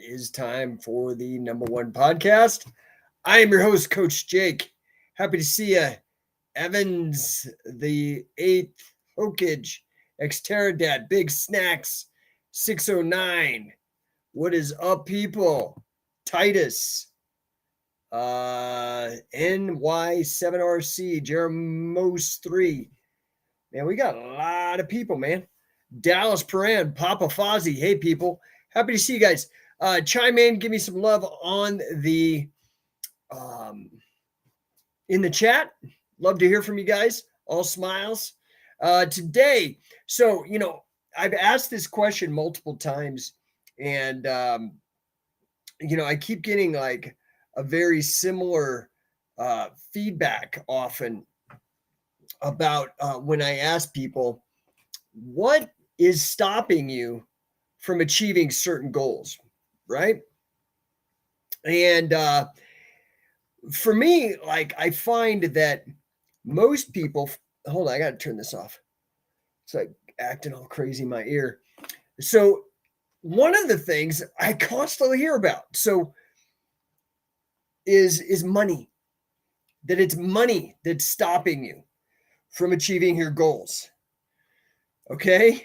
Is time for the No1 podcast. I am your host, Coach Jake. Happy to see you. Evans, the eighth, Hokage, Xteradad, Big Snacks, 609. What is up, people? Titus, NY7RC, Jeremos 3. Man, we got a lot of people, man. Dallas Paran, Papa Fozzie. Hey, people. Happy to see you guys. Chime in, give me some love on the um, in the chat. Love to hear from you guys. All smiles. Today, so I've asked this question multiple times, and I keep getting like a very similar feedback often about when I ask people, what is stopping you from achieving certain goals, right? And for me, like I find that most people, hold on, I got to turn this off. It's like acting all crazy in my ear. So, one of the things I constantly hear about is money. That it's money that's stopping you from achieving your goals. Okay?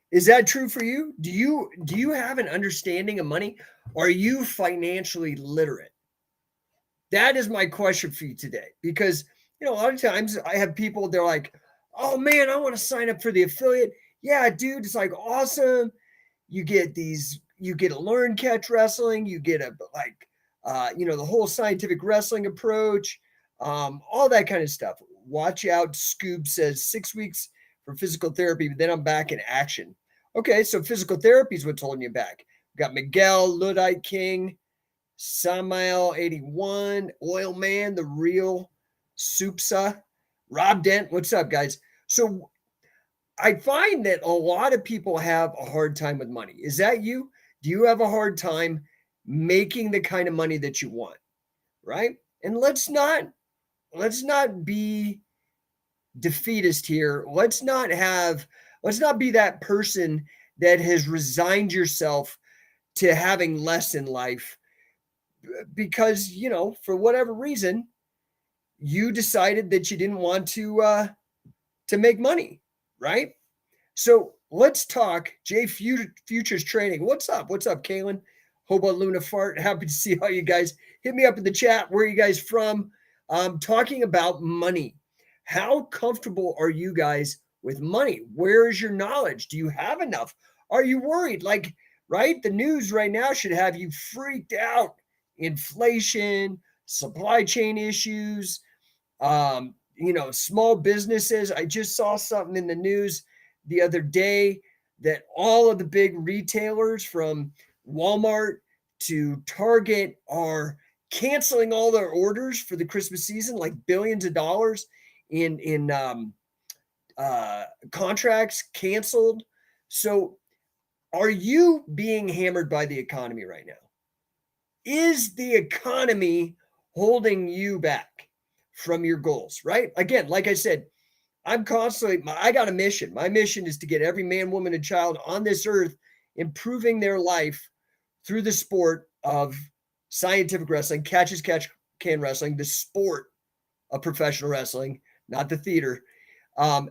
Is that true for you? Do you have an understanding of money? Are you financially literate? That is my question for you today. Because a lot of times I have people, they're like, oh man, I want to sign up for the affiliate. Yeah, dude, it's like awesome. You get to learn catch wrestling, you get the whole scientific wrestling approach, all that kind of stuff. Watch out, Scoob says 6 weeks for physical therapy, but then I'm back in action. Okay, so physical therapy is what's holding you back. We've got Miguel, Luddite King, Samael 81, Oil Man, the real Soupsa, Rob Dent. What's up, guys? So I find that a lot of people have a hard time with money. Is that you? Do you have a hard time making the kind of money that you want? Right? And let's not be defeatist here. Let's not be that person that has resigned yourself to having less in life because, for whatever reason, you decided that you didn't want to make money, right? So let's talk Futures Trading. What's up? What's up, Kaylin? Hobo Luna Fart. Happy to see all you guys. Hit me up in the chat. Where are you guys from? Talking about money. How comfortable are you guys with money? Where is your knowledge? Do you have enough? Are you worried? Like, right? The news right now should have you freaked out. Inflation, supply chain issues, small businesses. I just saw something in the news the other day that all of the big retailers from Walmart to Target are canceling all their orders for the Christmas season, like billions of dollars in contracts canceled. So, are you being hammered by the economy right now? Is the economy holding you back from your goals? Right? Again, like I said, I got a mission. My mission is to get every man, woman, and child on this earth improving their life through the sport of scientific wrestling, catch can wrestling, the sport of professional wrestling, not the theater,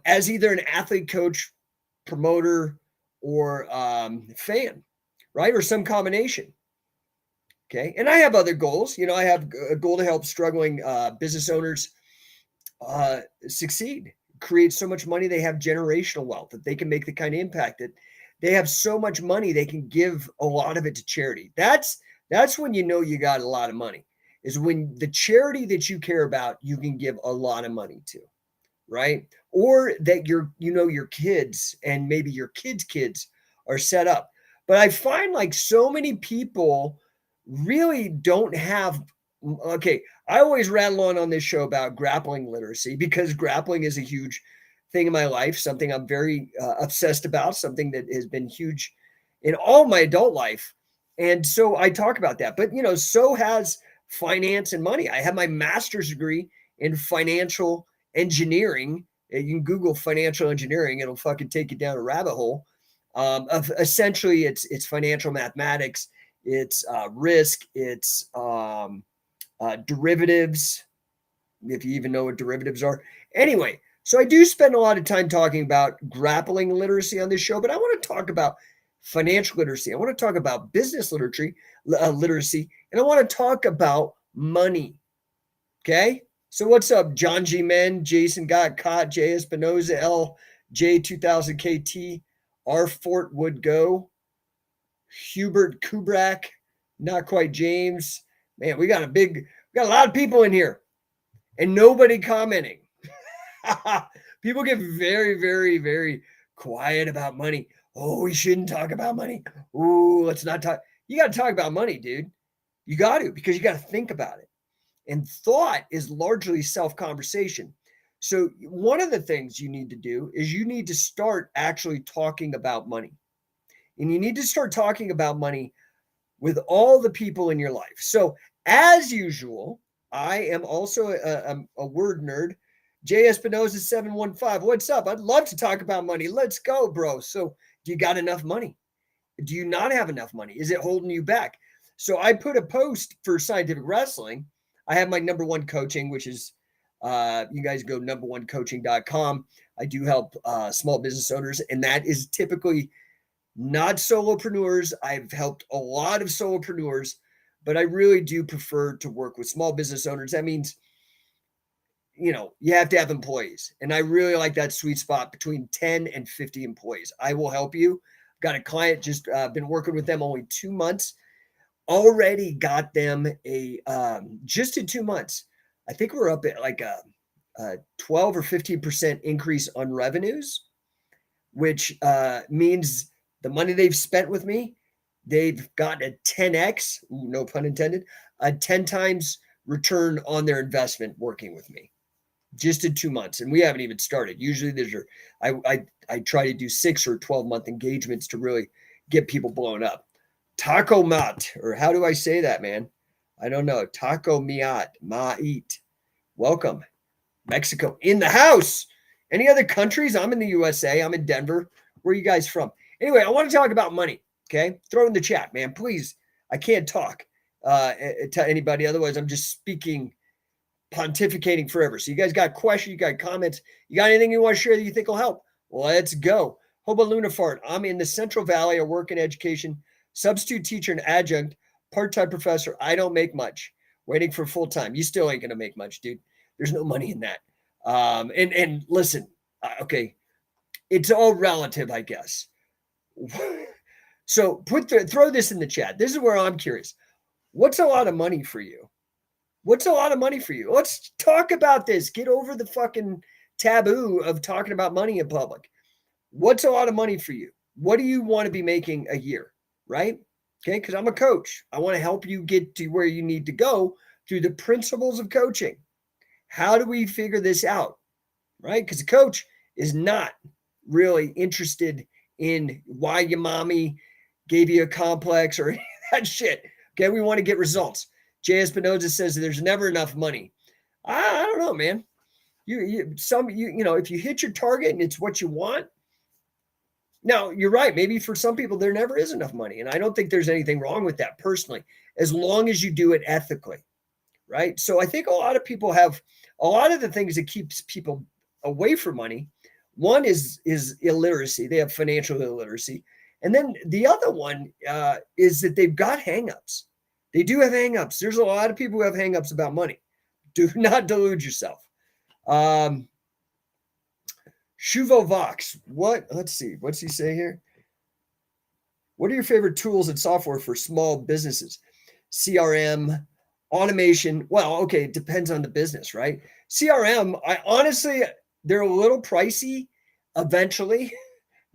as either an athlete, coach, promoter, or fan, right? Or some combination. Okay. And I have other goals. I have a goal to help struggling business owners succeed, create so much money they have generational wealth that they can make the kind of impact that they have so much money they can give a lot of it to charity. That's when you got a lot of money, is when the charity that you care about you can give a lot of money to, right? Or that your kids and maybe your kids are set up. But I find like so many people really don't have. Okay, I always rattle on this show about grappling literacy because grappling is a huge thing in my life, something I'm very obsessed about, something that has been huge in all my adult life. And so I talk about that. But, so has finance and money. I have my master's degree in financial engineering. You can Google financial engineering. It'll fucking take you down a rabbit hole. Of essentially, it's financial mathematics. it's risk, it's derivatives, if you even know what derivatives are. Anyway, so I do spend a lot of time talking about grappling literacy on this show, but I want to talk about financial literacy. I want to talk about business literacy, and I want to talk about money. Okay? So what's up, John G. Men, Jason Got Caught, J. Espinoza, L. J. 2000 KT, R. Fort Would Go, Hubert Kubrak, Not Quite James. Man, we got a lot of people in here and nobody commenting. People get very, very, very quiet about money. Oh, we shouldn't talk about money. Ooh, let's not talk. You got to talk about money, dude. You got to, because you got to think about it. And thought is largely self-conversation. So one of the things you need to do is you need to start actually talking about money. And you need to start talking about money with all the people in your life. So as usual, I am also a word nerd. J. Espinoza 715. What's up? I'd love to talk about money. Let's go, bro. So do you got enough money? Do you not have enough money? Is it holding you back? So I put a post for Scientific Wrestling. I have my #1 coaching, which is you guys go number1coaching.com. I do help small business owners, and that is typically not solopreneurs. I've helped a lot of solopreneurs, but I really do prefer to work with small business owners. That means, you have to have employees. And I really like that sweet spot between 10 and 50 employees. I will help you. Got a client, just been working with them only 2 months. Already got them just in 2 months, I think we're up at like a 12 or 15% increase on revenues, which means the money they've spent with me, they've got a 10x, no pun intended, a 10 times return on their investment working with me just in 2 months. And we haven't even started. Usually I try to do 6 or 12-month engagements to really get people blown up. Taco Mat, or how do I say that, man? I don't know. Taco Mait. Welcome. Mexico in the house. Any other countries? I'm in the USA. I'm in Denver. Where are you guys from? Anyway, I want to talk about money. Okay. Throw it in the chat, man. Please. I can't talk to anybody. Otherwise, I'm just speaking, pontificating forever. So you guys got questions? You got comments? You got anything you want to share that you think will help? Let's go. Hobo Lunafart. I'm in the Central Valley. I work in education. Substitute teacher and adjunct, part-time professor. I don't make much. Waiting for full-time. You still ain't going to make much, dude. There's no money in that. And listen, okay, it's all relative, I guess. So throw this in the chat. This is where I'm curious. What's a lot of money for you? What's a lot of money for you? Let's talk about this. Get over the fucking taboo of talking about money in public. What's a lot of money for you? What do you want to be making a year? Right? Okay. Because I'm a coach. I want to help you get to where you need to go through the principles of coaching. How do we figure this out? Right? Because a coach is not really interested in why your mommy gave you a complex or that shit. Okay. We want to get results. J. Espinoza says there's never enough money. I don't know, man. If you hit your target and it's what you want. Now, you're right. Maybe for some people, there never is enough money. And I don't think there's anything wrong with that personally, as long as you do it ethically, right? So I think a lot of people have a lot of the things that keeps people away from money. One is illiteracy. They have financial illiteracy. And then the other one is that they've got hangups. They do have hangups. There's a lot of people who have hangups about money. Do not delude yourself. Shuvo Vox, let's see, what's he say here? What are your favorite tools and software for small businesses? CRM, automation. Well, okay, it depends on the business, right? CRM, they're a little pricey. Eventually,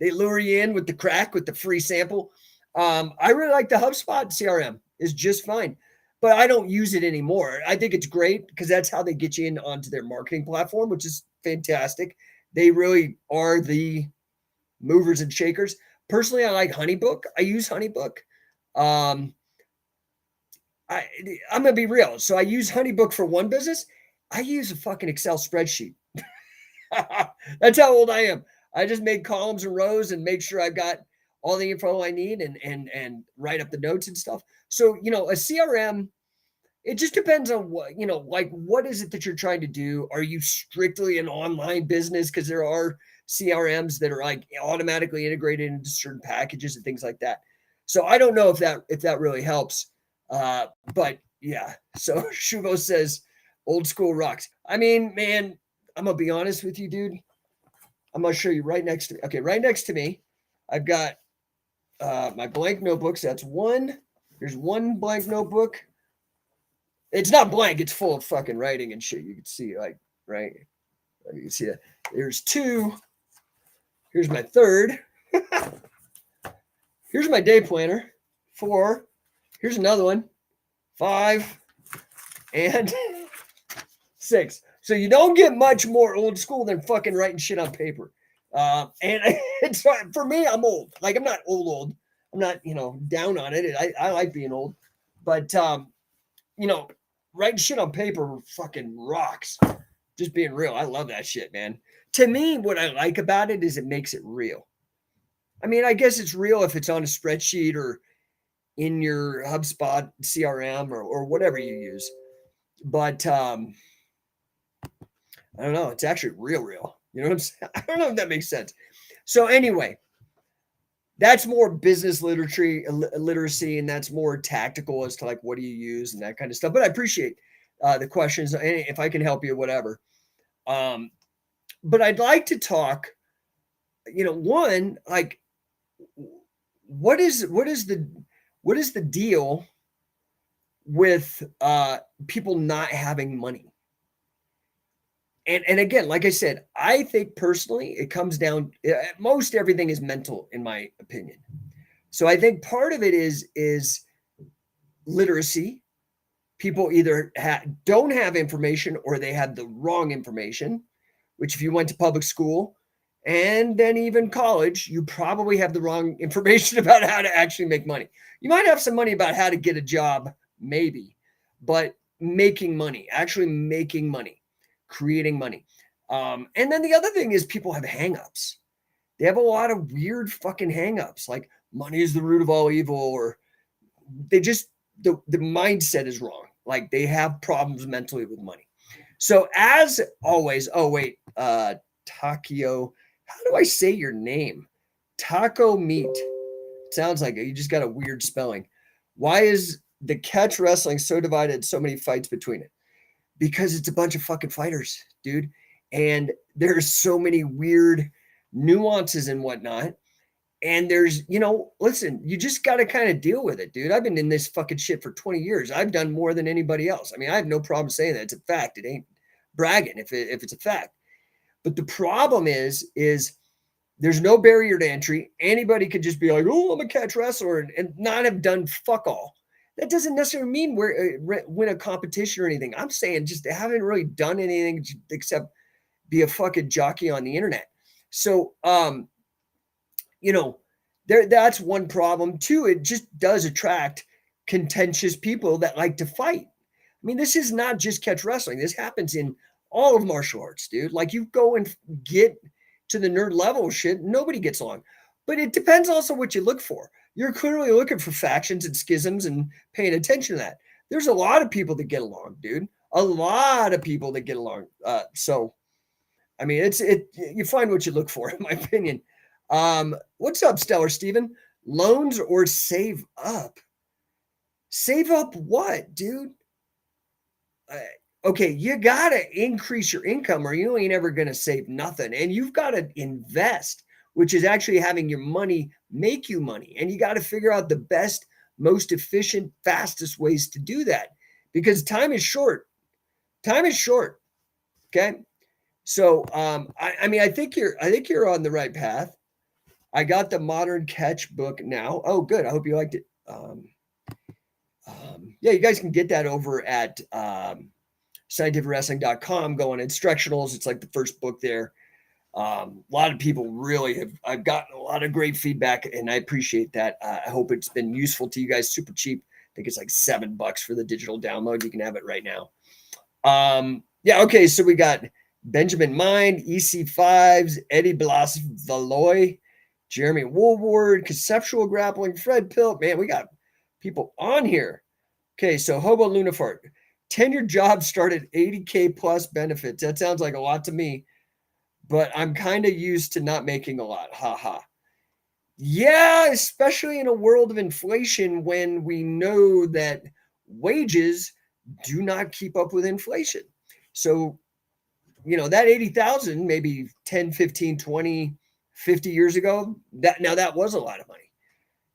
they lure you in with the crack, with the free sample. I really like the HubSpot CRM. Is just fine, but I don't use it anymore. I think it's great because that's how they get you in onto their marketing platform, which is fantastic. They really are the movers and shakers. Personally, I like HoneyBook. I use HoneyBook. I'm going to be real. So I use HoneyBook for one business. I use a fucking Excel spreadsheet. That's how old I am. I just make columns and rows and make sure I've got all the info I need and write up the notes and stuff. So, a CRM, it just depends on what, like what is it that you're trying to do? Are you strictly an online business? Because there are CRMs that are like automatically integrated into certain packages and things like that. So I don't know if that really helps. But yeah. So Shuvo says old school rocks. I mean, man, I'm gonna be honest with you, dude. I'm gonna show you right next to me. Okay, right next to me, I've got my blank notebooks. That's one. There's one blank notebook. It's not blank. It's full of fucking writing and shit. You can see, like, right? You can see it. There's two. Here's my third. Here's my day planner. 4. Here's another one. 5. And 6. So you don't get much more old school than fucking writing shit on paper. And it's for me, I'm old. Like, I'm not old. I'm not, down on it. I like being old. But, writing shit on paper fucking rocks. Just being real. I love that shit, man. To me, what I like about it is it makes it real. I mean, I guess it's real if it's on a spreadsheet or in your HubSpot CRM or whatever you use. But I don't know. It's actually real. You know what I'm saying? I don't know if that makes sense. So anyway, that's more business literacy, and that's more tactical as to like what do you use and that kind of stuff. But I appreciate the questions, and if I can help you, whatever. But I'd like to talk. One, like, what is the deal with people not having money? And again, like I said, I think personally it comes down, most everything is mental, in my opinion. So I think part of it is literacy. People either don't have information or they have the wrong information, which if you went to public school and then even college, you probably have the wrong information about how to actually make money. You might have some money about how to get a job, maybe, but actually making money, creating money. And then the other thing is people have hangups. They have a lot of weird fucking hangups, like money is the root of all evil, or they just, the mindset is wrong. Like they have problems mentally with money. So as always, Takio, how do I say your name? Taco meat. Sounds like it. You just got a weird spelling. Why is the catch wrestling so divided, so many fights between it? Because it's a bunch of fucking fighters, dude. And there's so many weird nuances and whatnot. And there's, listen, you just got to kind of deal with it, dude. I've been in this fucking shit for 20 years. I've done more than anybody else. I mean, I have no problem saying that. It's a fact. It ain't bragging if it's a fact. But the problem is there's no barrier to entry. Anybody could just be like, oh, I'm a catch wrestler and not have done fuck all. That doesn't necessarily mean win a competition or anything. I'm saying just haven't really done anything except be a fucking jockey on the internet. So, that's one problem. 2, it just does attract contentious people that like to fight. I mean, this is not just catch wrestling. This happens in all of martial arts, dude. Like you go and get to the nerd level shit, nobody gets along. But it depends also what you look for. You're clearly looking for factions and schisms and paying attention to that. There's a lot of people that get along, dude. A lot of people that get along. So, I mean, you find what you look for, in my opinion. What's up, Stellar Steven? Loans or save up? Save up what, dude? Okay, you got to increase your income or you ain't ever going to save nothing. And you've got to invest, which is actually having your money make you money. And you got to figure out the best, most efficient, fastest ways to do that because time is short. Time is short. Okay. So, I mean, I think you're on the right path. I got the Modern Catch book now. Oh, good. I hope you liked it. Yeah, you guys can get that over at scientificwrestling.com. Go on instructionals. It's like the first book there. A lot of people really I've gotten a lot of great feedback and I appreciate that. I hope it's been useful to you guys. Super cheap. I think it's like $7 for the digital download. You can have it right now. Yeah. Okay. So we got Benjamin Mind, EC5s, Eddie Blas Valoy, Jeremy Woolward, Conceptual Grappling, Fred Pilt. Man, we got people on here. Okay, so Hobo Lunafart. Tenured job started 80K plus benefits. That sounds like a lot to me, but I'm kind of used to not making a lot. Ha ha. Yeah, especially in a world of inflation when we know that wages do not keep up with inflation. So, that 80,000 maybe 10, 15, 20, 50 years ago, that was a lot of money.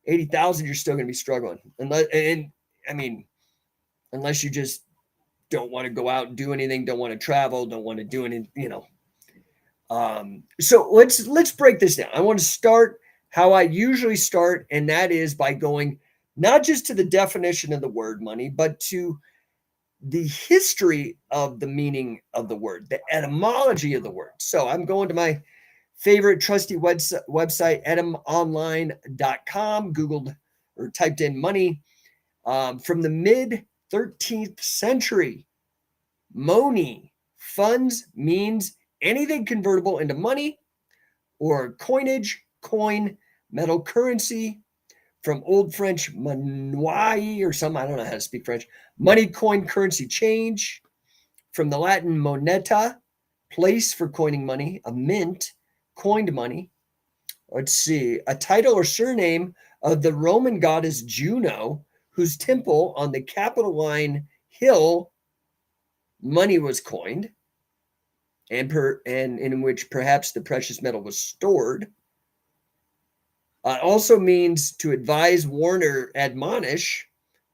80,000 you're still going to be struggling. Unless you just don't want to go out and do anything, don't want to travel, don't want to do anything, So let's break this down. I want to start how I usually start, and that is by going not just to the definition of the word money, but to the history of the meaning of the word, the etymology of the word. So I'm going to my favorite trusty website, etymonline.com, Googled or typed in money. From the mid 13th century, money, funds, means anything convertible into money or coinage, coin, metal currency. From Old French monnaie or something, I don't know how to speak French, money, coin, currency, change. From the Latin moneta, place for coining money, a mint, coined money. Let's see, a title or surname of the Roman goddess Juno, whose temple on the Capitoline Hill money was coined, and in which perhaps the precious metal was stored. Also means to advise, warn, or admonish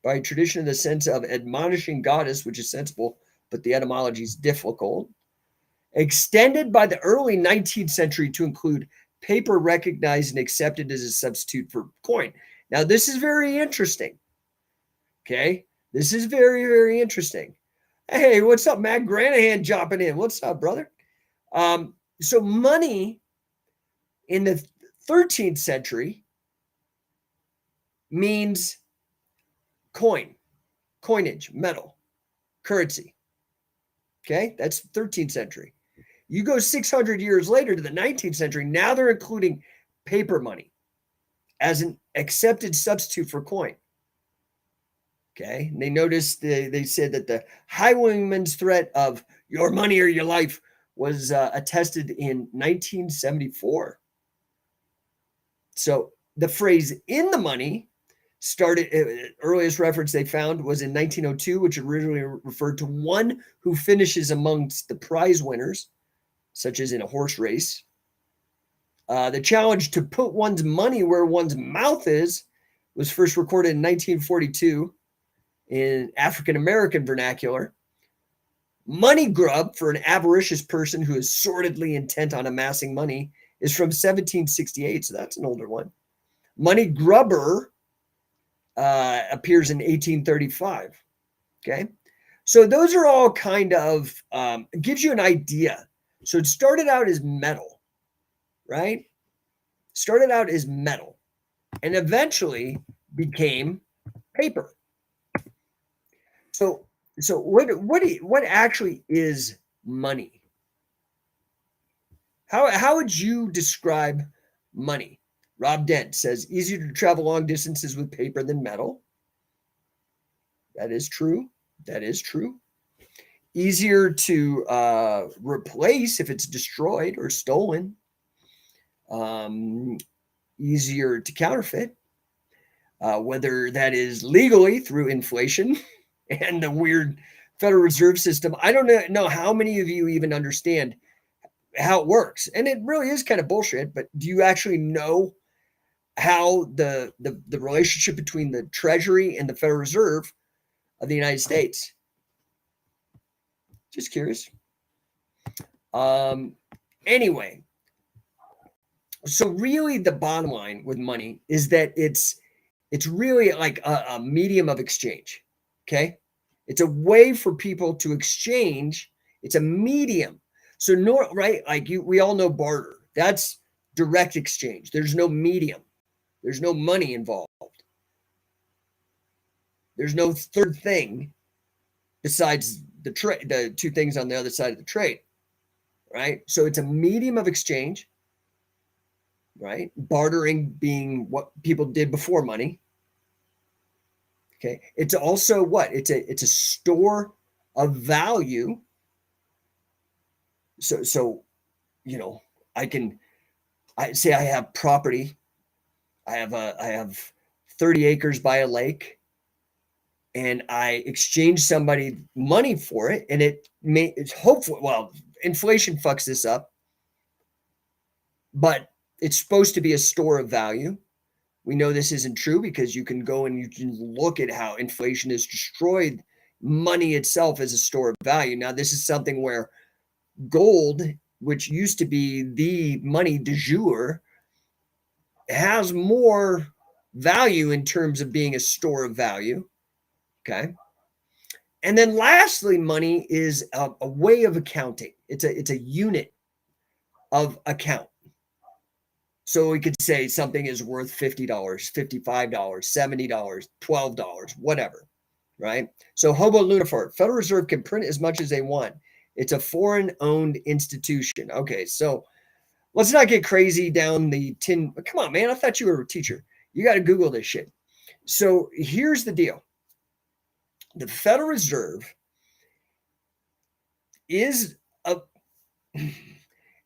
by tradition in the sense of admonishing goddess, which is sensible, but the etymology is difficult. Extended by the early 19th century to include paper recognized and accepted as a substitute for coin. Now, this is very interesting. Okay, this is very, very interesting. Hey, what's up, Matt Granahan jumping in? What's up, brother? So money in the 13th century means coin, coinage, metal, currency. Okay, that's 13th century. You go 600 years later to the 19th century, now they're including paper money as an accepted substitute for coin. Okay, and they noticed, they said that the highwayman's threat of your money or your life was attested in 1974. So the phrase in the money started, earliest reference they found was in 1902, which originally referred to one who finishes amongst the prize winners, such as in a horse race. The challenge to put one's money where one's mouth is was first recorded in 1942 in African American vernacular. Money grub, for an avaricious person who is sordidly intent on amassing money, is from 1768, so that's an older one. Money grubber appears in 1835. Okay, so those are all kind of gives you an idea. So it started out as metal, right? Started out as metal, and eventually became paper. So what actually is money? How would you describe money? Rob Dent says easier to travel long distances with paper than metal. That is true. That is true. Easier to replace if it's destroyed or stolen. Easier to counterfeit, whether that is legally through inflation and the weird Federal Reserve System. I don't know how many of you even understand how it works. And it really is kind of bullshit, but do you actually know how the relationship between the Treasury and the Federal Reserve of the United States? Just curious. Anyway, so really the bottom line with money is that it's really like a medium of exchange. Okay, it's a way for people to exchange. It's a medium. So right, like we all know barter. That's direct exchange. There's no medium. There's no money involved. There's no third thing besides the two things on the other side of the trade, right? So it's a medium of exchange, right? Bartering being what people did before money. Okay. It's also what? It's a store of value. So you know, I say I have property. I have 30 acres by a lake, and I exchange somebody money for it, and it's hopefully, well, inflation fucks this up, but it's supposed to be a store of value. We know this isn't true because you can go and you can look at how inflation has destroyed money itself as a store of value. Now, this is something where gold, which used to be the money du jour, has more value in terms of being a store of value. Okay. And then lastly, money is a way of accounting. It's a unit of account. So we could say something is worth $50, $55, $70, $12, whatever, right? So hobo lunafart, Federal Reserve can print as much as they want. It's a foreign-owned institution. Okay, so let's not get crazy down the tin. Come on, man. I thought you were a teacher. You got to Google this shit. So here's the deal. The Federal Reserve is it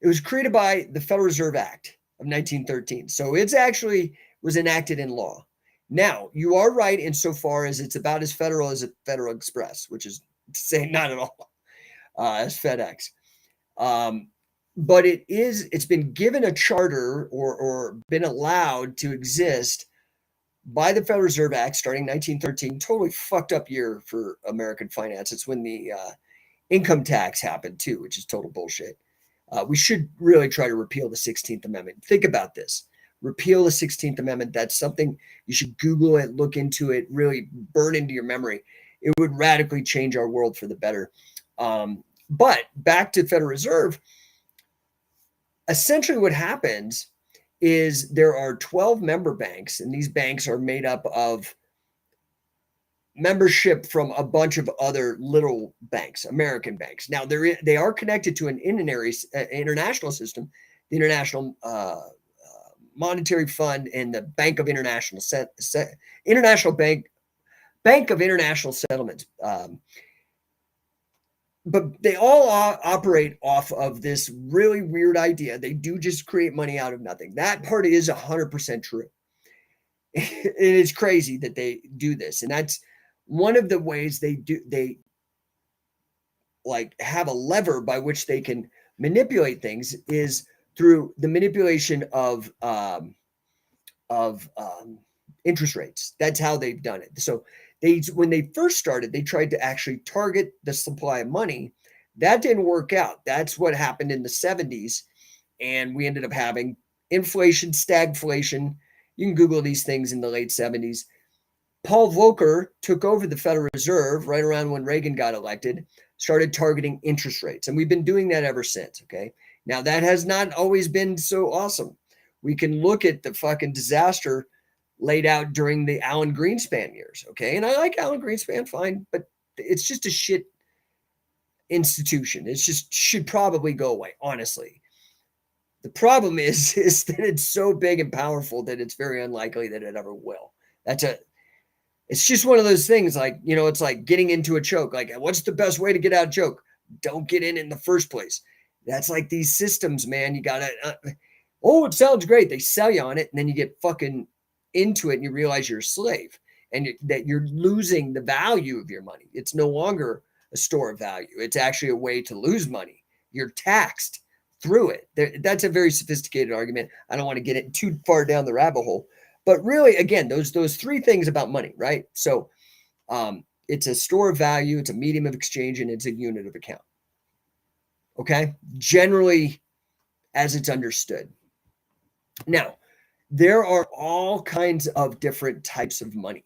was created by the Federal Reserve Act of 1913. So it's actually was enacted in law. Now, you are right insofar as it's about as federal as a Federal Express, which is to say not at all as FedEx. But it's been given a charter or been allowed to exist by the Federal Reserve Act starting 1913. Totally fucked up year for American finance. It's when the income tax happened too, which is total bullshit. We should really try to repeal the 16th Amendment. Think about this. Repeal the 16th Amendment. That's something you should Google it, look into it, really burn into your memory. It would radically change our world for the better. But back to Federal Reserve, essentially what happens is there are 12 member banks, and these banks are made up of membership from a bunch of other little banks, American banks. Now they are connected to an international system, the International Monetary Fund and the Bank of International Bank of International Settlements. But they all operate off of this really weird idea. They do just create money out of nothing. That part is 100% true. It is crazy that they do this, and that's one of the ways they like have a lever by which they can manipulate things is through the manipulation of interest rates. That's how they've done it. So when they first started, they tried to actually target the supply of money. That didn't work out. That's what happened in the 70s, and we ended up having inflation, stagflation. You can Google these things in the late 70s. Paul Volcker took over the Federal Reserve right around when Reagan got elected, started targeting interest rates. And we've been doing that ever since, okay? Now, that has not always been so awesome. We can look at the fucking disaster laid out during the Alan Greenspan years, okay? And I like Alan Greenspan, fine, but it's just a shit institution. It just should probably go away, honestly. The problem is that it's so big and powerful that it's very unlikely that it ever will. It's just one of those things, like, you know, it's like getting into a choke. Like, what's the best way to get out of choke? Don't get in the first place. That's like these systems, man. You gotta, it sounds great. They sell you on it, and then you get fucking into it, and you realize you're a slave, and that you're losing the value of your money. It's no longer a store of value. It's actually a way to lose money. You're taxed through it. That's a very sophisticated argument. I don't want to get it too far down the rabbit hole. But really, again, those three things about money, right? So it's a store of value, it's a medium of exchange, and it's a unit of account. Okay? Generally, as it's understood. Now, there are all kinds of different types of money.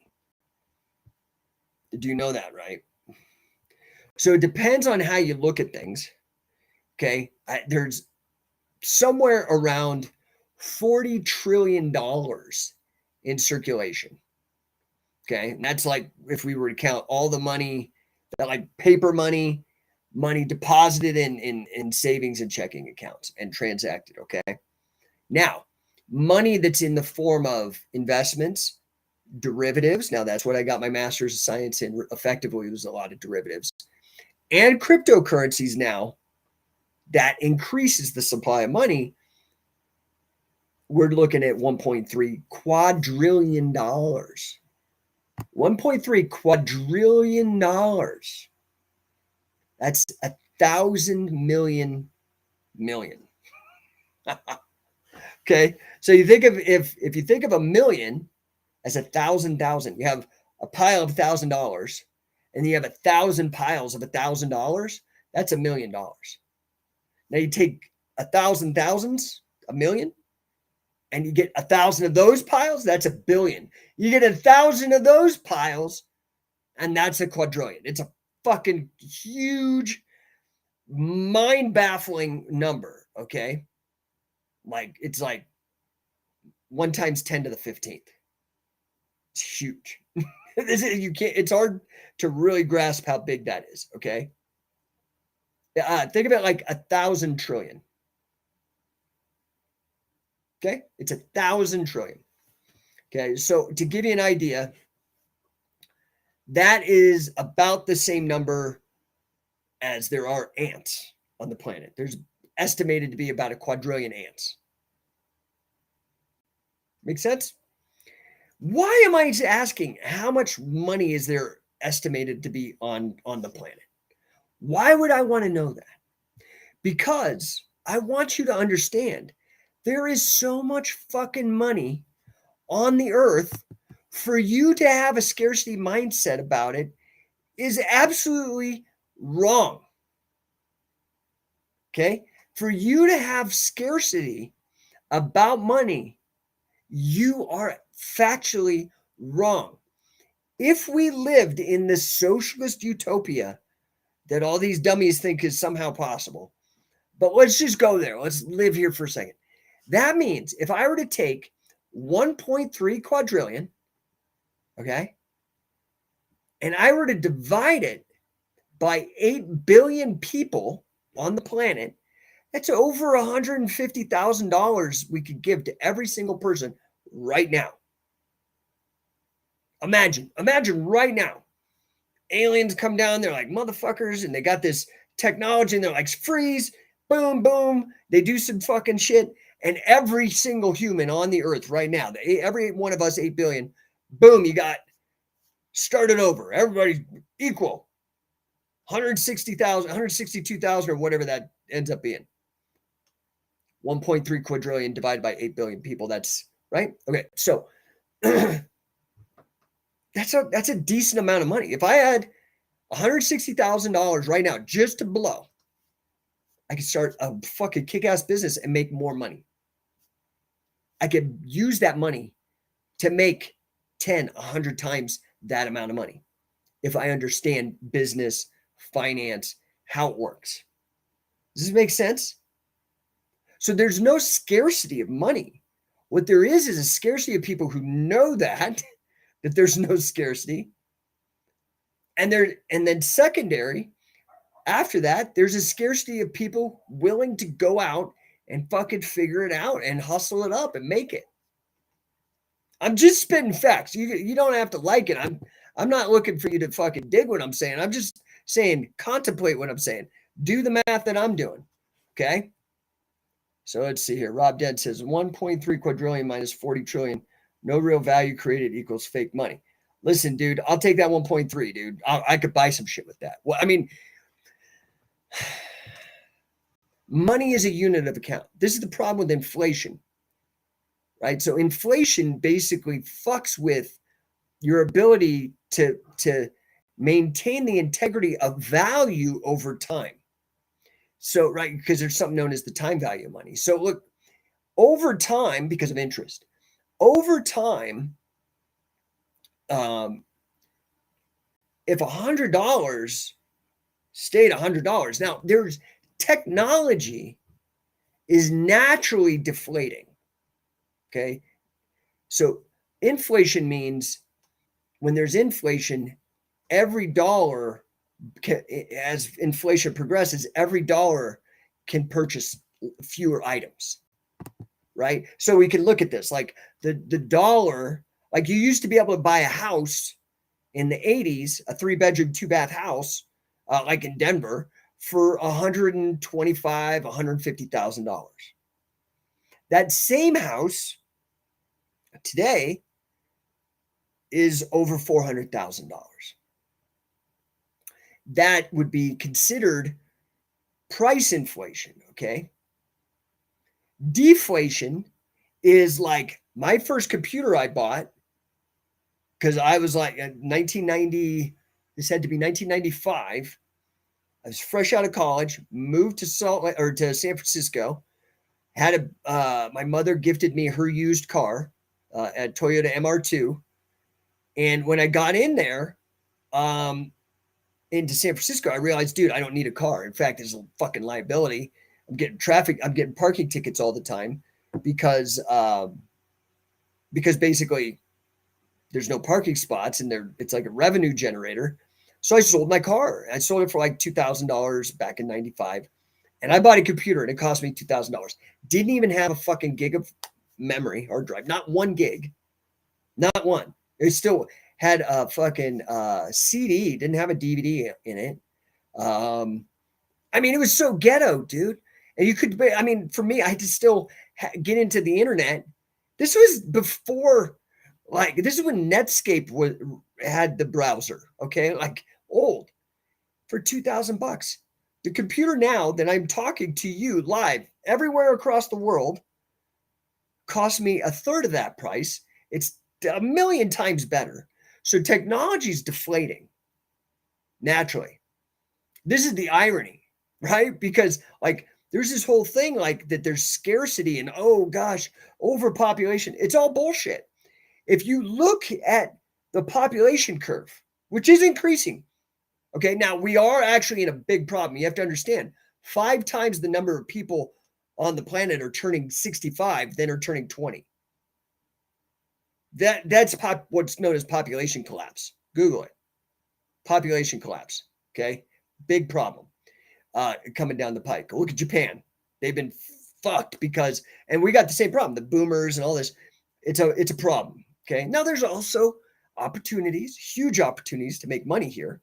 Do you know that, right? So it depends on how you look at things. Okay? There's somewhere around $40 trillion in circulation. Okay. And that's like, if we were to count all the money, that like paper money deposited in savings and checking accounts and transacted. Okay. Now, money that's in the form of investments, derivatives. Now, that's what I got my master's of science in. Effectively, it was a lot of derivatives and cryptocurrencies now that increases the supply of money. We're looking at $1.3 quadrillion. $1.3 quadrillion. That's 1,000 million. Okay, so you think of if you think of a million as 1,000, you have a pile of $1,000, and you have 1,000 piles of $1,000. That's $1 million. Now you take 1,000 thousands, a million, and you get 1,000 of those piles. That's $1 billion. You get 1,000 of those piles, and that's a quadrillion. It's a fucking huge, mind-baffling number. Okay, like it's like 1 times 10 to the 15th. It's huge. You can't. It's hard to really grasp how big that is. Okay, think of it like 1,000 trillion. Okay, it's 1,000 trillion. Okay, so to give you an idea, that is about the same number as there are ants on the planet. There's estimated to be about a quadrillion ants. Make sense? Why am I asking how much money is there estimated to be on the planet? Why would I want to know that? Because I want you to understand there is so much fucking money on the earth. For you to have a scarcity mindset about it is absolutely wrong. Okay? For you to have scarcity about money, you are factually wrong. If we lived in this socialist utopia that all these dummies think is somehow possible, but let's just go there. Let's live here for a second. That means if I were to take 1.3 quadrillion, okay, and I were to divide it by 8 billion people on the planet, that's over $150,000 we could give to every single person right now. Imagine right now. Aliens come down, they're like motherfuckers, and they got this technology, and they're like, freeze, boom, boom. They do some fucking shit, and every single human on the earth right now, every one of us, 8 billion, boom, you got started over. Everybody's equal. 160,000, 162,000, or whatever that ends up being. 1.3 quadrillion divided by 8 billion people. That's right. Okay, so that's a decent amount of money. If I had $160,000 right now just to blow, I could start a fucking kick-ass business and make more money. I could use that money to make 10, 100 times that amount of money if I understand business, finance, how it works. Does this make sense? So there's no scarcity of money. What there is a scarcity of people who know that there's no scarcity. And then secondary, after that, there's a scarcity of people willing to go out and fucking figure it out and hustle it up and make it. I'm just spitting facts. You don't have to like it. I'm not looking for you to fucking dig what I'm saying. I'm just saying, contemplate what I'm saying. Do the math that I'm doing. Okay? So let's see here. Rob Dent says 1.3 quadrillion minus 40 trillion. No real value created equals fake money. Listen, dude, I'll take that 1.3, dude. I could buy some shit with that. Well, I mean, money is a unit of account. This is the problem with inflation, right? So inflation basically fucks with your ability to maintain the integrity of value over time. So, right, because there's something known as the time value of money. So look, over time, because of interest, over time, if $100 stayed $100, now there's technology is naturally deflating. Okay. So inflation means when there's inflation, every dollar as inflation progresses, every dollar can purchase fewer items. right? So we can look at this like the dollar, like you used to be able to buy a house in the 80s, a 3-bedroom, 2-bath house, like in Denver, for $125,000, $150,000. That same house today is over $400,000. That would be considered price inflation, okay? Deflation is like my first computer I bought, because I was like 1990, this had to be 1995. I was fresh out of college, moved to to San Francisco. Had my mother gifted me her used car, at Toyota MR2, and when I got in there, um, into San Francisco, I realized, dude, I don't need a car. In fact, it's a fucking liability. I'm getting parking tickets all the time because basically there's no parking spots and it's like a revenue generator. So I sold my car. I sold it for like $2,000 back in '95, and I bought a computer and it cost me $2,000. Didn't even have a fucking gig of memory hard drive, not 1 gig, not one. It still had a fucking CD, didn't have a DVD in it. I mean, it was so ghetto, dude. And you could, I mean, for me, I had to still get into the internet. This was before, like, this is when Netscape had the browser, okay? Like, old, for $2,000. The computer now that I'm talking to you live everywhere across the world cost me a third of that price. It's a million times better. So technology is deflating naturally. This is the irony, right? Because like there's this whole thing like that there's scarcity and, oh gosh, overpopulation. It's all bullshit. If you look at the population curve, which is increasing, okay, now we are actually in a big problem. You have to understand 5 times the number of people on the planet are turning 65 than are turning 20. That's what's known as population collapse. Google it. Population collapse. Okay, big problem coming down the pike. Look at Japan. They've been fucked because, and we got the same problem. The boomers and all this. It's a problem. Okay. Now there's also opportunities, huge opportunities to make money here.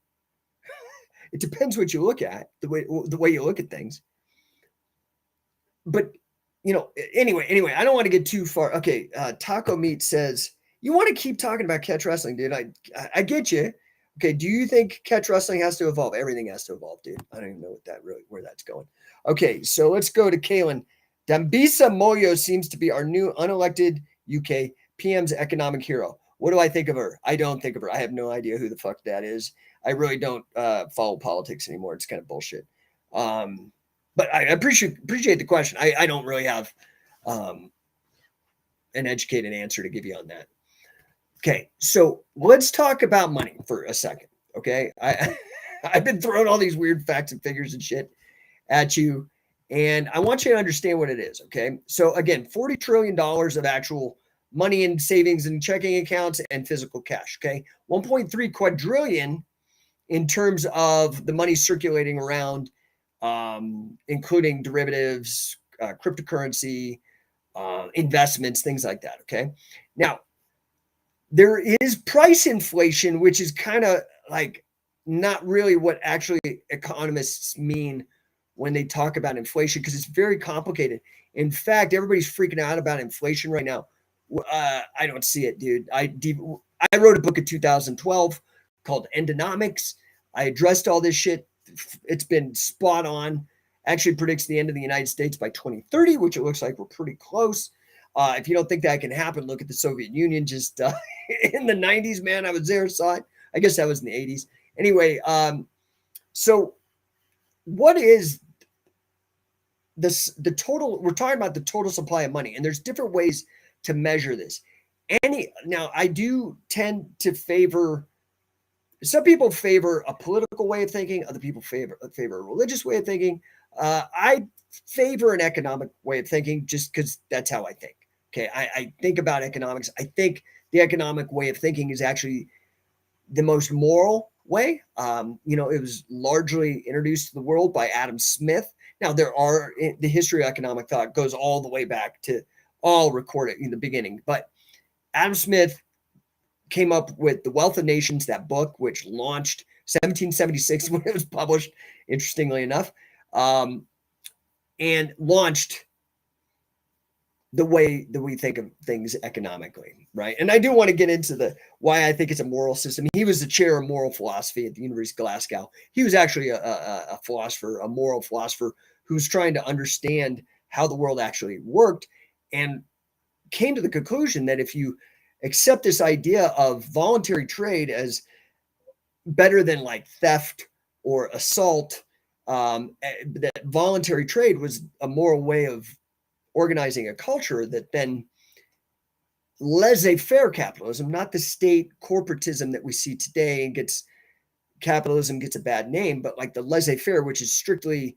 It depends what you look at, the way you look at things. But anyway, I don't want to get too far. Okay, Taco Meat says, you want to keep talking about catch wrestling, dude. I get you. Okay, do you think catch wrestling has to evolve? Everything has to evolve, dude. I don't even know where that's going. Okay, so let's go to Kalen. Dambisa Moyo seems to be our new unelected UK PM's economic hero. What do I think of her? I don't think of her. I have no idea who the fuck that is. I really don't follow politics anymore. It's kind of bullshit. But I appreciate the question. I don't really have an educated answer to give you on that. Okay, so let's talk about money for a second. Okay, I've been throwing all these weird facts and figures and shit at you, and I want you to understand what it is. Okay, so again, $40 trillion of actual money in savings and checking accounts and physical cash. Okay, 1.3 quadrillion in terms of the money circulating around, including derivatives, cryptocurrency, investments, things like that. Okay, now there is price inflation, which is kind of like not really what actually economists mean when they talk about inflation, because it's very complicated. In fact, everybody's freaking out about inflation right now. I don't see it, dude. I wrote a book in 2012 called Endonomics. I addressed all this shit. It's been spot on. Actually predicts the end of the United States by 2030, which it looks like we're pretty close. If you don't think that can happen, look at the Soviet Union. Just in the 90s, man, I was there, saw it. I guess that was in the 80s. Anyway, so what is this? The total, we're talking about the total supply of money, and there's different ways to measure this. Now, I do tend to favor, some people favor a political way of thinking, other people favor a religious way of thinking. I favor an economic way of thinking just because that's how I think. Okay, I think about economics. I think the economic way of thinking is actually the most moral way. It was largely introduced to the world by Adam Smith. Now, the history of economic thought goes all the way back to all recorded in the beginning. But Adam Smith came up with The Wealth of Nations, that book, which launched 1776 when it was published, interestingly enough, and launched the way that we think of things economically, right? And I do want to get into the why I think it's a moral system. He was the chair of moral philosophy at the University of Glasgow. He was actually a philosopher, a moral philosopher, who's trying to understand how the world actually worked, and came to the conclusion that if you accept this idea of voluntary trade as better than like theft or assault, that voluntary trade was a moral way of organizing a culture, that then laissez-faire capitalism, not the state corporatism that we see today, and capitalism gets a bad name, but like the laissez-faire, which is strictly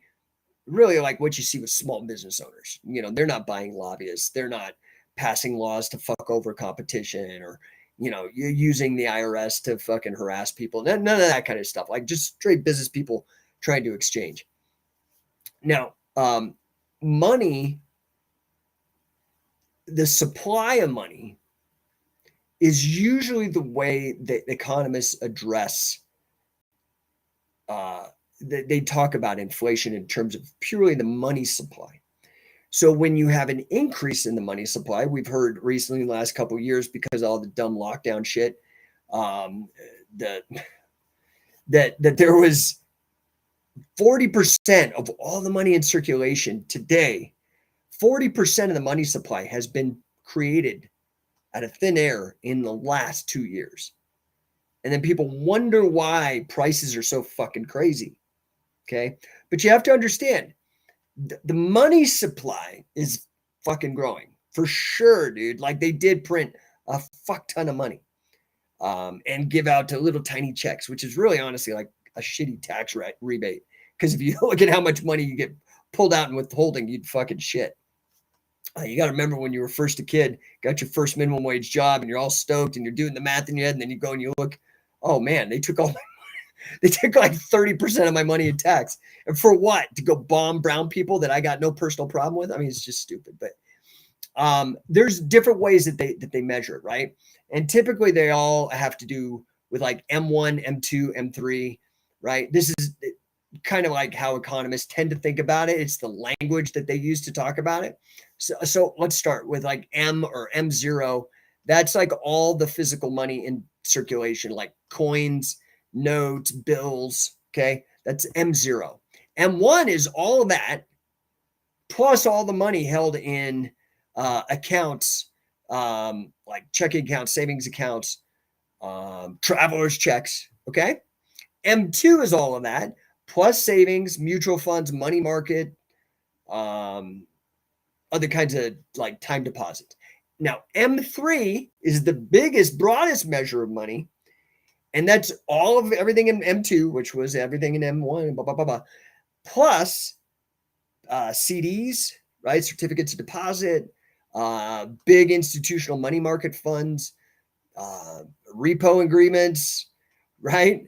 really like what you see with small business owners. They're not buying lobbyists, they're not passing laws to fuck over competition, or you're using the IRS to fucking harass people. None of that kind of stuff. Like just straight business people trying to exchange. Now, money, the supply of money, is usually the way that economists address, they talk about inflation in terms of purely the money supply. So when you have an increase in the money supply, we've heard recently in the last couple of years, because of all the dumb lockdown shit, that there was 40% of all the money in circulation today. 40% of the money supply has been created out of thin air in the last 2 years. And then people wonder why prices are so fucking crazy. Okay. But you have to understand, the money supply is fucking growing for sure, dude. Like they did print a fuck ton of money, and give out to little tiny checks, which is really honestly like a shitty tax rebate. Because if you look at how much money you get pulled out in withholding, you'd fucking shit. You got to remember when you were first a kid, got your first minimum wage job, and you're all stoked, and you're doing the math in your head, and then you go and you look, oh man, they took like 30% of my money in tax. And for what? To go bomb brown people that I got no personal problem with? I mean, it's just stupid. But there's different ways that they measure it, right? And typically they all have to do with like M1, M2, M3, right? This is kind of like how economists tend to think about it. It's the language that they use to talk about it. So let's start with like M or M0. That's like all the physical money in circulation, like coins, notes, bills. Okay. That's M0. M1 is all of that, plus all the money held in accounts, like checking accounts, savings accounts, traveler's checks. Okay. M2 is all of that, plus savings, mutual funds, money market, other kinds of like time deposits. Now, M3 is the biggest, broadest measure of money. And that's all of everything in M2, which was everything in M1, blah, blah, blah, blah, plus CDs, right? Certificates of deposit, big institutional money market funds, repo agreements, right?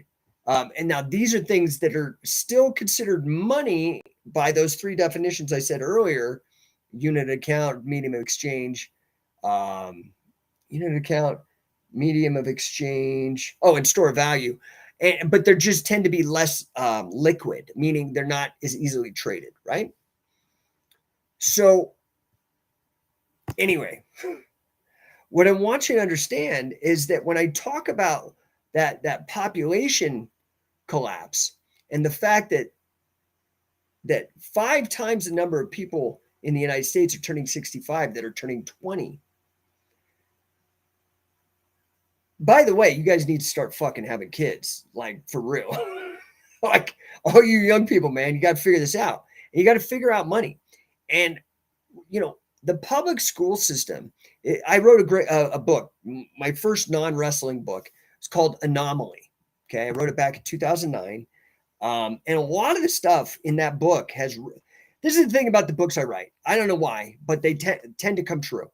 And now these are things that are still considered money by those three definitions I said earlier: unit account, medium of exchange, unit account, medium of exchange, and store of value. But they just tend to be less liquid, meaning they're not as easily traded, right? So anyway, what I want you to understand is that when I talk about that population collapse, and the fact that 5 times the number of people in the United States are turning 65 that are turning 20. By the way, you guys need to start fucking having kids, like for real. Like all you young people, man, you got to figure this out. And you got to figure out money. And the public school system. I wrote a book, my first non-wrestling book. It's called Anomaly. Okay, I wrote it back in 2009. And a lot of the stuff in that book this is the thing about the books I write. I don't know why, but they tend to come true.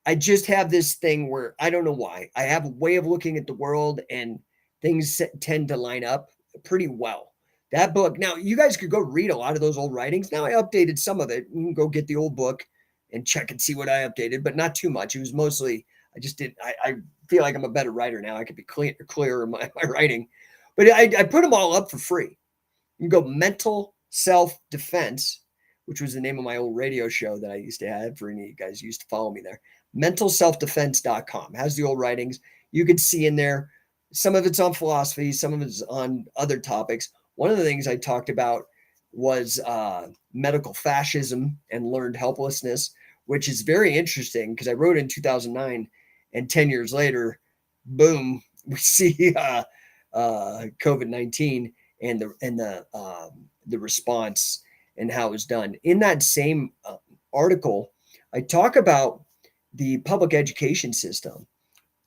I just have this thing where I don't know why. I have a way of looking at the world, and things tend to line up pretty well. That book, now you guys could go read a lot of those old writings. Now I updated some of it. You can go get the old book, and check and see what I updated, but not too much. It was mostly, I just did, I feel like I'm a better writer now. I could be clearer in my writing, but I put them all up for free. You can go Mental Self Defense, which was the name of my old radio show that I used to have for any of you guys who used to follow me there. Mentalselfdefense.com has the old writings. You can see in there, some of it's on philosophy, some of it's on other topics. One of the things I talked about was medical fascism and learned helplessness, which is very interesting because I wrote in 2009, and 10 years later, boom, we see COVID-19 and the response and how it was done. In that same article, I talk about the public education system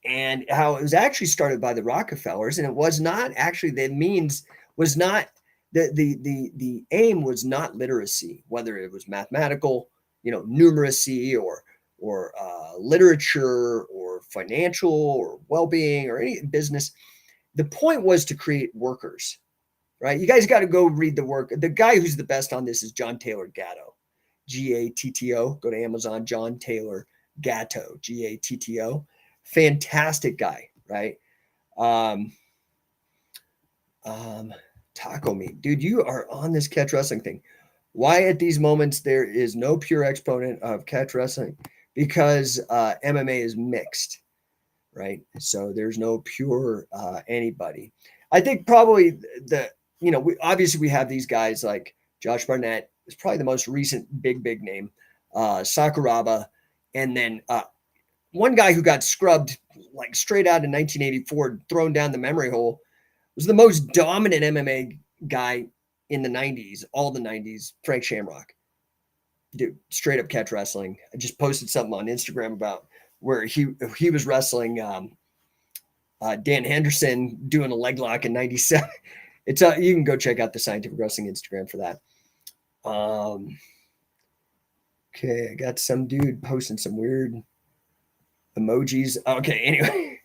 and how it was actually started by the Rockefellers, and it was not actually, the means was not, the aim was not literacy, whether it was mathematical, numeracy, or literature, or financial, or well-being, or any business. The point was to create workers, right? You guys got to go read the work. The guy who's the best on this is John Taylor Gatto, Gatto. Go to Amazon, John Taylor Gatto, Gatto. Fantastic guy, right? Taco meat, dude, you are on this catch wrestling thing. Why at these moments there is no pure exponent of catch wrestling? Because MMA is mixed, right? So there's no pure anybody. I think probably obviously we have these guys like Josh Barnett is probably the most recent big name, Sakuraba, and then one guy who got scrubbed like straight out in 1984, thrown down the memory hole, was the most dominant MMA guy in the 90s, all the 90s, Frank Shamrock. Dude, straight up catch wrestling. I just posted something on Instagram about where he was wrestling Dan Henderson doing a leg lock in 97. It's you can go check out the Scientific Wrestling Instagram for that. Okay, I got some dude posting some weird emojis. Okay, anyway.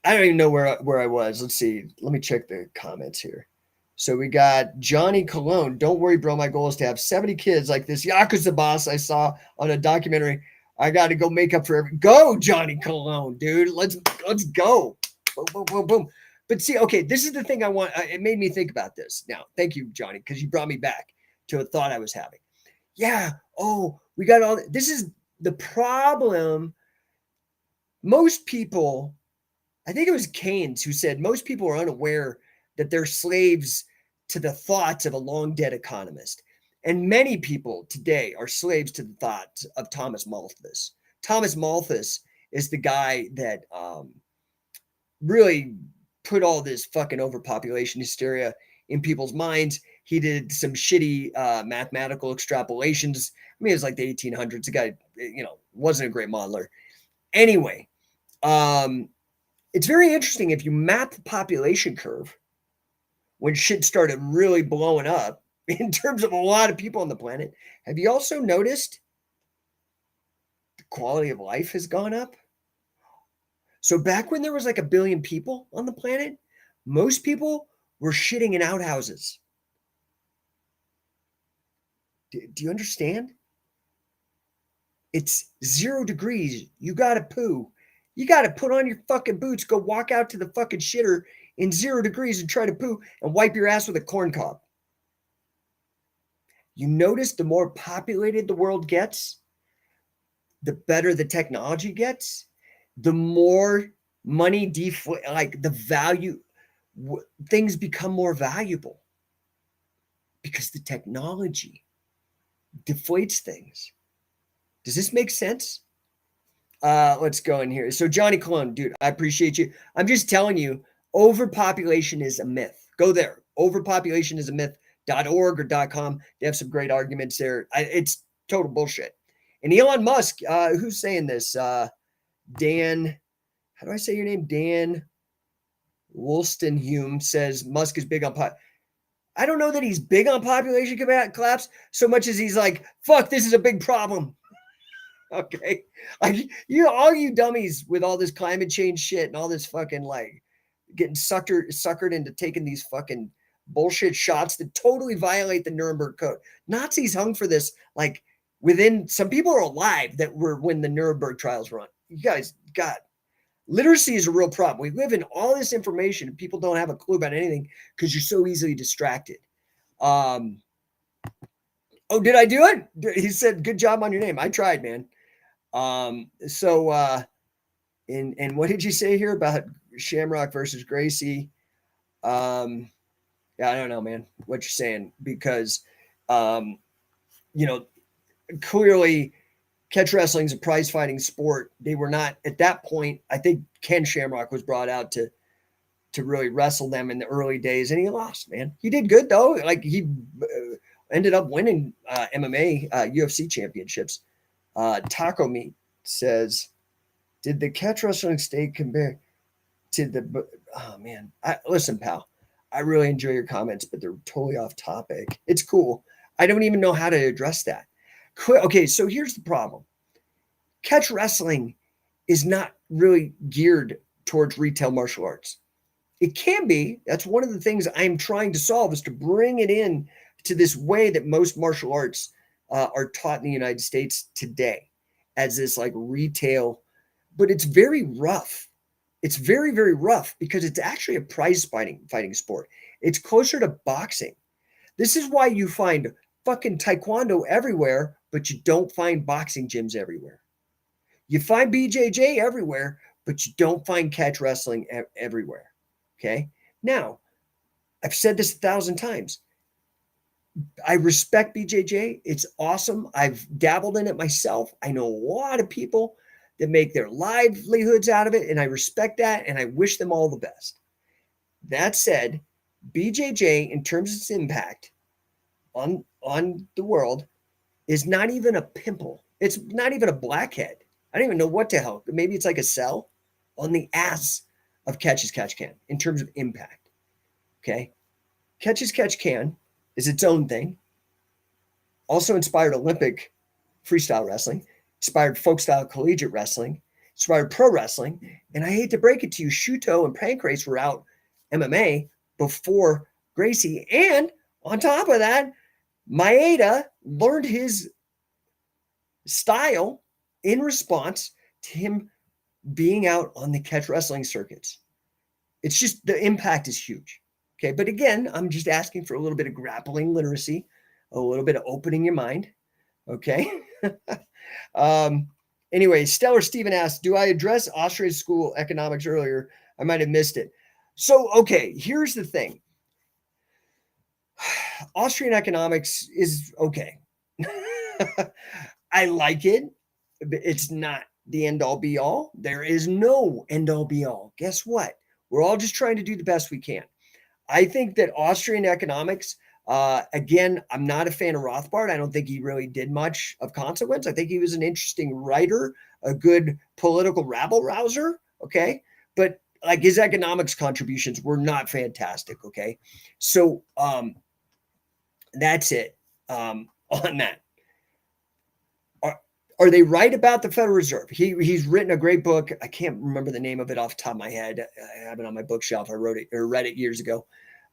I don't even know where I was. Let's see. Let me check the comments here. So we got Johnny Cologne. Don't worry, bro. My goal is to have 70 kids like this Yakuza boss I saw on a documentary. I got to go make up for every. Go, Johnny Cologne, dude. Let's go. Boom, boom, boom, boom. But see, okay, this is the thing I want. It made me think about this. Now, thank you, Johnny, because you brought me back to a thought I was having. Yeah. Oh, we got all. This is the problem. Most people. I think it was Keynes who said most people are unaware that they're slaves to the thoughts of a long dead economist. And many people today are slaves to the thoughts of Thomas Malthus. Thomas Malthus is the guy that really put all this fucking overpopulation hysteria in people's minds. He did some shitty mathematical extrapolations. I mean, it was like the 1800s. The guy, wasn't a great modeler. Anyway, it's very interesting if you map the population curve when shit started really blowing up in terms of a lot of people on the planet. Have you also noticed the quality of life has gone up? So back when there was like 1 billion people on the planet, most people were shitting in outhouses. Do you understand? It's 0 degrees. You got to poo. You got to put on your fucking boots, go walk out to the fucking shitter in 0 degrees and try to poo and wipe your ass with a corn cob. You notice the more populated the world gets, the better the technology gets, the more money like the value, things become more valuable because the technology deflates things. Does this make sense? Let's go in here. So Johnny Cologne, dude, I appreciate you. I'm just telling you, overpopulation is a myth. Go there. Overpopulation is a myth.org or .com. They have some great arguments there. It's total bullshit. And Elon Musk, who's saying this? Dan, how do I say your name? Dan Wollstenhume says Musk is big on I don't know that he's big on population collapse so much as he's like, fuck, this is a big problem. Okay. Like, all you dummies with all this climate change shit and all this fucking like getting suckered into taking these fucking bullshit shots that totally violate the Nuremberg Code. Nazis hung for this like within, some people are alive that were when the Nuremberg trials were on. You guys, God, literacy is a real problem. We live in all this information and people don't have a clue about anything because you're so easily distracted. Oh, did I do it? He said, good job on your name. I tried, man. And what did you say here about Shamrock versus Gracie? Yeah, I don't know, man, what you're saying, because, you know, clearly catch wrestling is a prize fighting sport. They were not at that point. I think Ken Shamrock was brought out to really wrestle them in the early days, and he lost, man. He did good though. Like he ended up winning MMA UFC championships. Taco Meat says, did the catch wrestling stay compared to the, oh man, listen, pal, I really enjoy your comments, but they're totally off topic. It's cool. I don't even know how to address that. Okay, so here's the problem. Catch wrestling is not really geared towards retail martial arts. It can be. That's one of the things I'm trying to solve, is to bring it in to this way that most martial arts are taught in the United States today, as this like retail, but it's very rough. It's very, very rough because it's actually a prize fighting sport. It's closer to boxing. This is why you find fucking taekwondo everywhere, but you don't find boxing gyms everywhere. You find BJJ everywhere, but you don't find catch wrestling everywhere. Okay. Now, I've said this 1,000 times. I respect BJJ. It's awesome. I've dabbled in it myself. I know a lot of people that make their livelihoods out of it, and I respect that, and I wish them all the best. That said, BJJ, in terms of its impact on the world, is not even a pimple. It's not even a blackhead. I don't even know what the hell. Maybe it's like a cell on the ass of Catch as Catch Can in terms of impact. Okay. Catch as Catch Can is its own thing. Also inspired Olympic freestyle wrestling, inspired folk style collegiate wrestling, inspired pro wrestling. And I hate to break it to you, Shuto and Pancrase were out MMA before Gracie. And on top of that, Maeda learned his style in response to him being out on the catch wrestling circuits. It's just, the impact is huge. Okay. But again, I'm just asking for a little bit of grappling literacy, a little bit of opening your mind. Okay. Anyway, Stellar Steven asked, do I address Austria's school economics earlier? I might have missed it. So, okay, here's the thing. Austrian economics is okay. I like it. It's not the end all be all. There is no end all be all. Guess what? We're all just trying to do the best we can. I think that Austrian economics, again, I'm not a fan of Rothbard. I don't think he really did much of consequence. I think he was an interesting writer, a good political rabble rouser. Okay. But like his economics contributions were not fantastic. Okay. So that's it on that. Are they right about the Federal Reserve? He's written a great book. I can't remember the name of it off the top of my head. I have it on my bookshelf. I wrote it or read it years ago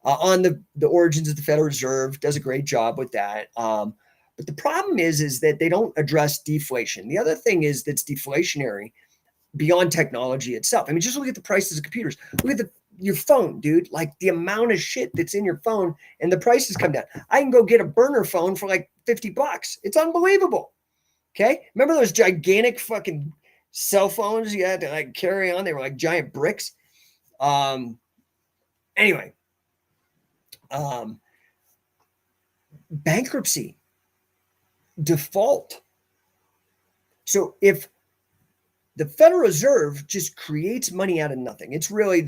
on the origins of the Federal Reserve. Does a great job with that. But the problem is that they don't address deflation. The other thing is that's deflationary beyond technology itself. I mean, just look at the prices of computers. Look at your phone, dude. Like the amount of shit that's in your phone and the prices come down. I can go get a burner phone for like $50. It's unbelievable. Okay. Remember those gigantic fucking cell phones you had to like carry on? They were like giant bricks. Anyway, bankruptcy, default. So if the Federal Reserve just creates money out of nothing, it's really,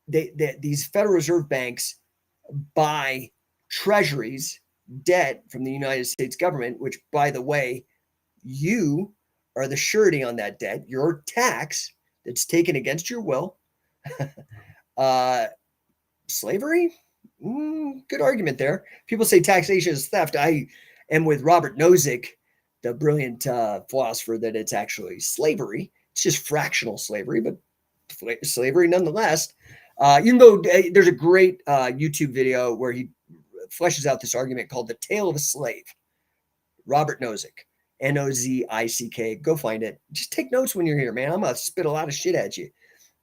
these Federal Reserve banks buy treasuries, debt from the United States government, which, by the way, you are the surety on that debt, your tax that's taken against your will. Slavery? Good argument there. People say taxation is theft. I am with Robert Nozick, the brilliant philosopher, that it's actually slavery. It's just fractional slavery, but slavery nonetheless. You can go, there's a great YouTube video where he fleshes out this argument called the tale of a slave. Robert Nozick, Nozick. Go find it. Just take notes when you're here, man. I'm going to spit a lot of shit at you.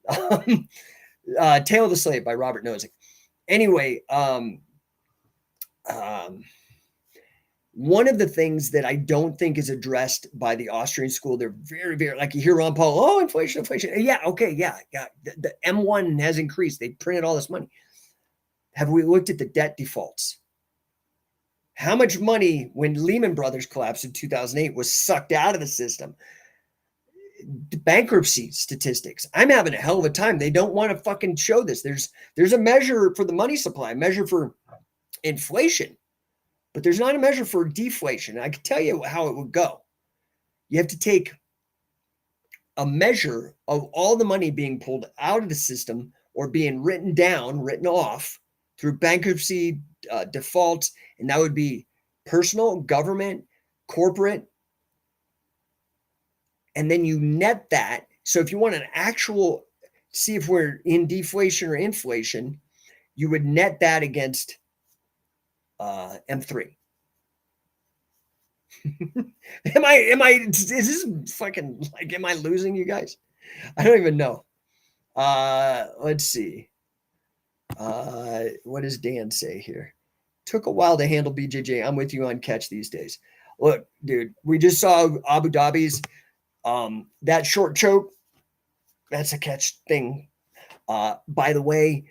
Tale of the Slave by Robert Nozick. Anyway, one of the things that I don't think is addressed by the Austrian school, they're very, very, like you hear Ron Paul, oh, inflation. Yeah, okay, yeah. The M1 has increased. They printed all this money. Have we looked at the debt defaults? How much money, when Lehman Brothers collapsed in 2008, was sucked out of the system? Bankruptcy statistics. I'm having a hell of a time. They don't want to fucking show this. There's a measure for the money supply, a measure for inflation, but there's not a measure for deflation. I can tell you how it would go. You have to take a measure of all the money being pulled out of the system or being written off through bankruptcy, defaults, and that would be personal, government, corporate, and then you net that. So if you want an actual, see if we're in deflation or inflation, you would net that against M3. Is this fucking, like, am I losing you guys? I don't even know. Let's see. What does Dan say here? Took a while to handle BJJ. I'm with you on catch these days. Look, dude, we just saw Abu Dhabi's, that short choke. That's a catch thing. By the way,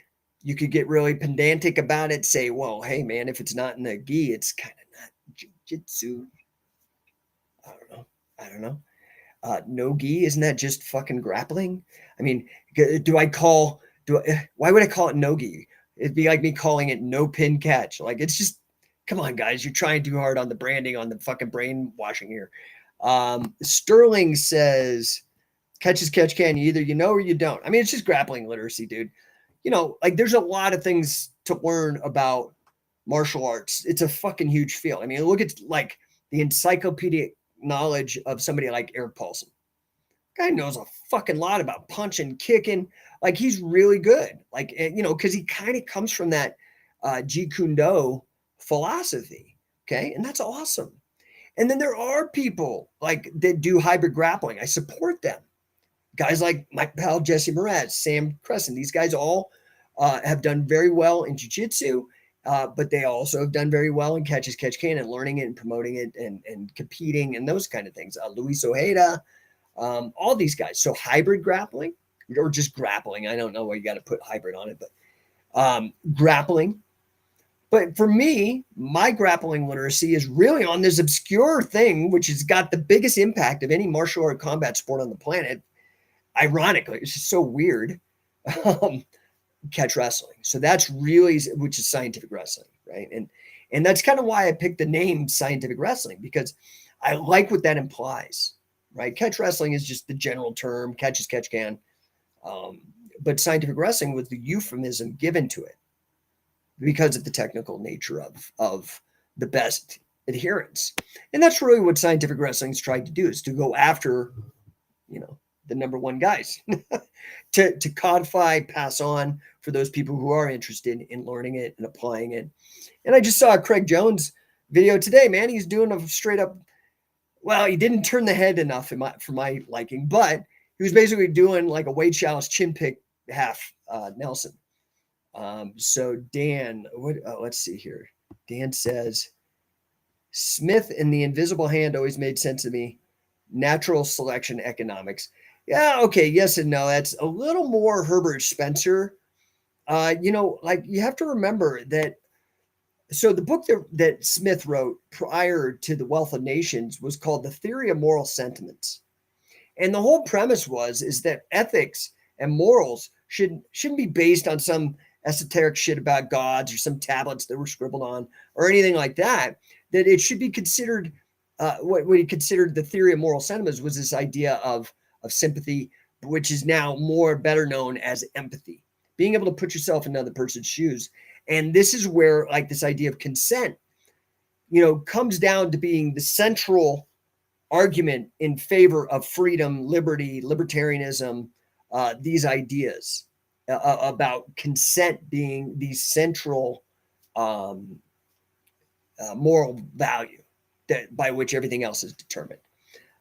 you could get really pedantic about it. Say, well, hey, man, if it's not in the gi, it's kind of not jiu-jitsu. I don't know. No gi, isn't that just fucking grappling? I mean, why would I call it no gi? It'd be like me calling it no pin catch. Like, it's just, come on, guys. You're trying too hard on the branding, on the fucking brainwashing here. Sterling says, catch is catch can. Either you know or you don't. I mean, it's just grappling literacy, dude. You know, like, there's a lot of things to learn about martial arts. It's a fucking huge field. I mean, look at, like, the encyclopedic knowledge of somebody like Eric Paulson. Guy knows a fucking lot about punching, kicking. Like, he's really good. Like, you know, because he kind of comes from that Jeet Kune Do philosophy. Okay, and that's awesome. And then there are people like that do hybrid grappling. I support them. Guys like my pal Jesse Mraz, Sam Crescent. These guys all have done very well in jiu-jitsu, but they also have done very well in catch as catch can and learning it and promoting it and competing and those kind of things. Luis Ojeda, all these guys. So hybrid grappling or just grappling. I don't know why you got to put hybrid on it, but grappling. But for me, my grappling literacy is really on this obscure thing, which has got the biggest impact of any martial art combat sport on the planet. Ironically, it's just so weird. Catch wrestling. So that's really, which is scientific wrestling, right? And that's kind of why I picked the name scientific wrestling, because I like what that implies, right? Catch wrestling is just the general term, catch as catch can. But scientific wrestling was the euphemism given to it because of the technical nature of the best adherence. And that's really what scientific wrestling's tried to do, is to go after, you know, the number one guys to codify, pass on for those people who are interested in learning it and applying it. And I just saw Craig Jones video today, man. He's doing a straight up, well, he didn't turn the head enough for my liking, but he was basically doing like a Wade Chalice chin pick half Nelson. So Dan, let's see here. Dan says, Smith and the invisible hand always made sense to me. Natural selection economics. Yeah, okay, yes and no. That's a little more Herbert Spencer. You know, like, you have to remember that. So the book that Smith wrote prior to The Wealth of Nations was called The Theory of Moral Sentiments. And the whole premise is that ethics and morals shouldn't be based on some esoteric shit about gods or some tablets that were scribbled on or anything like that. That it should be considered, what he considered the theory of moral sentiments was this idea of sympathy, which is now better known as empathy, being able to put yourself in another person's shoes. And this is where, like, this idea of consent, you know, comes down to being the central argument in favor of freedom, liberty, libertarianism, these ideas about consent being the central moral value that by which everything else is determined.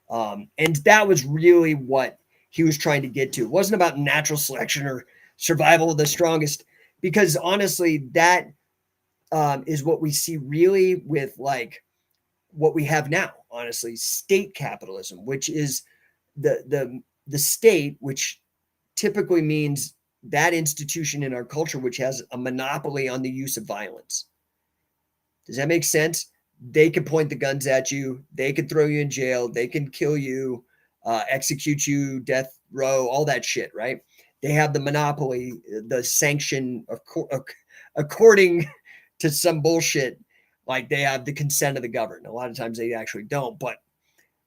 And that was really what he was trying to get to. It wasn't about natural selection or survival of the strongest, because honestly, that is what we see really with like what we have now. Honestly, state capitalism, which is the state, which typically means that institution in our culture which has a monopoly on the use of violence. Does that make sense? They can point the guns at you. They can throw you in jail. They can kill you, execute you, death row, all that shit, right? They have the monopoly, the sanction, according to some bullshit, like they have the consent of the government. A lot of times they actually don't, but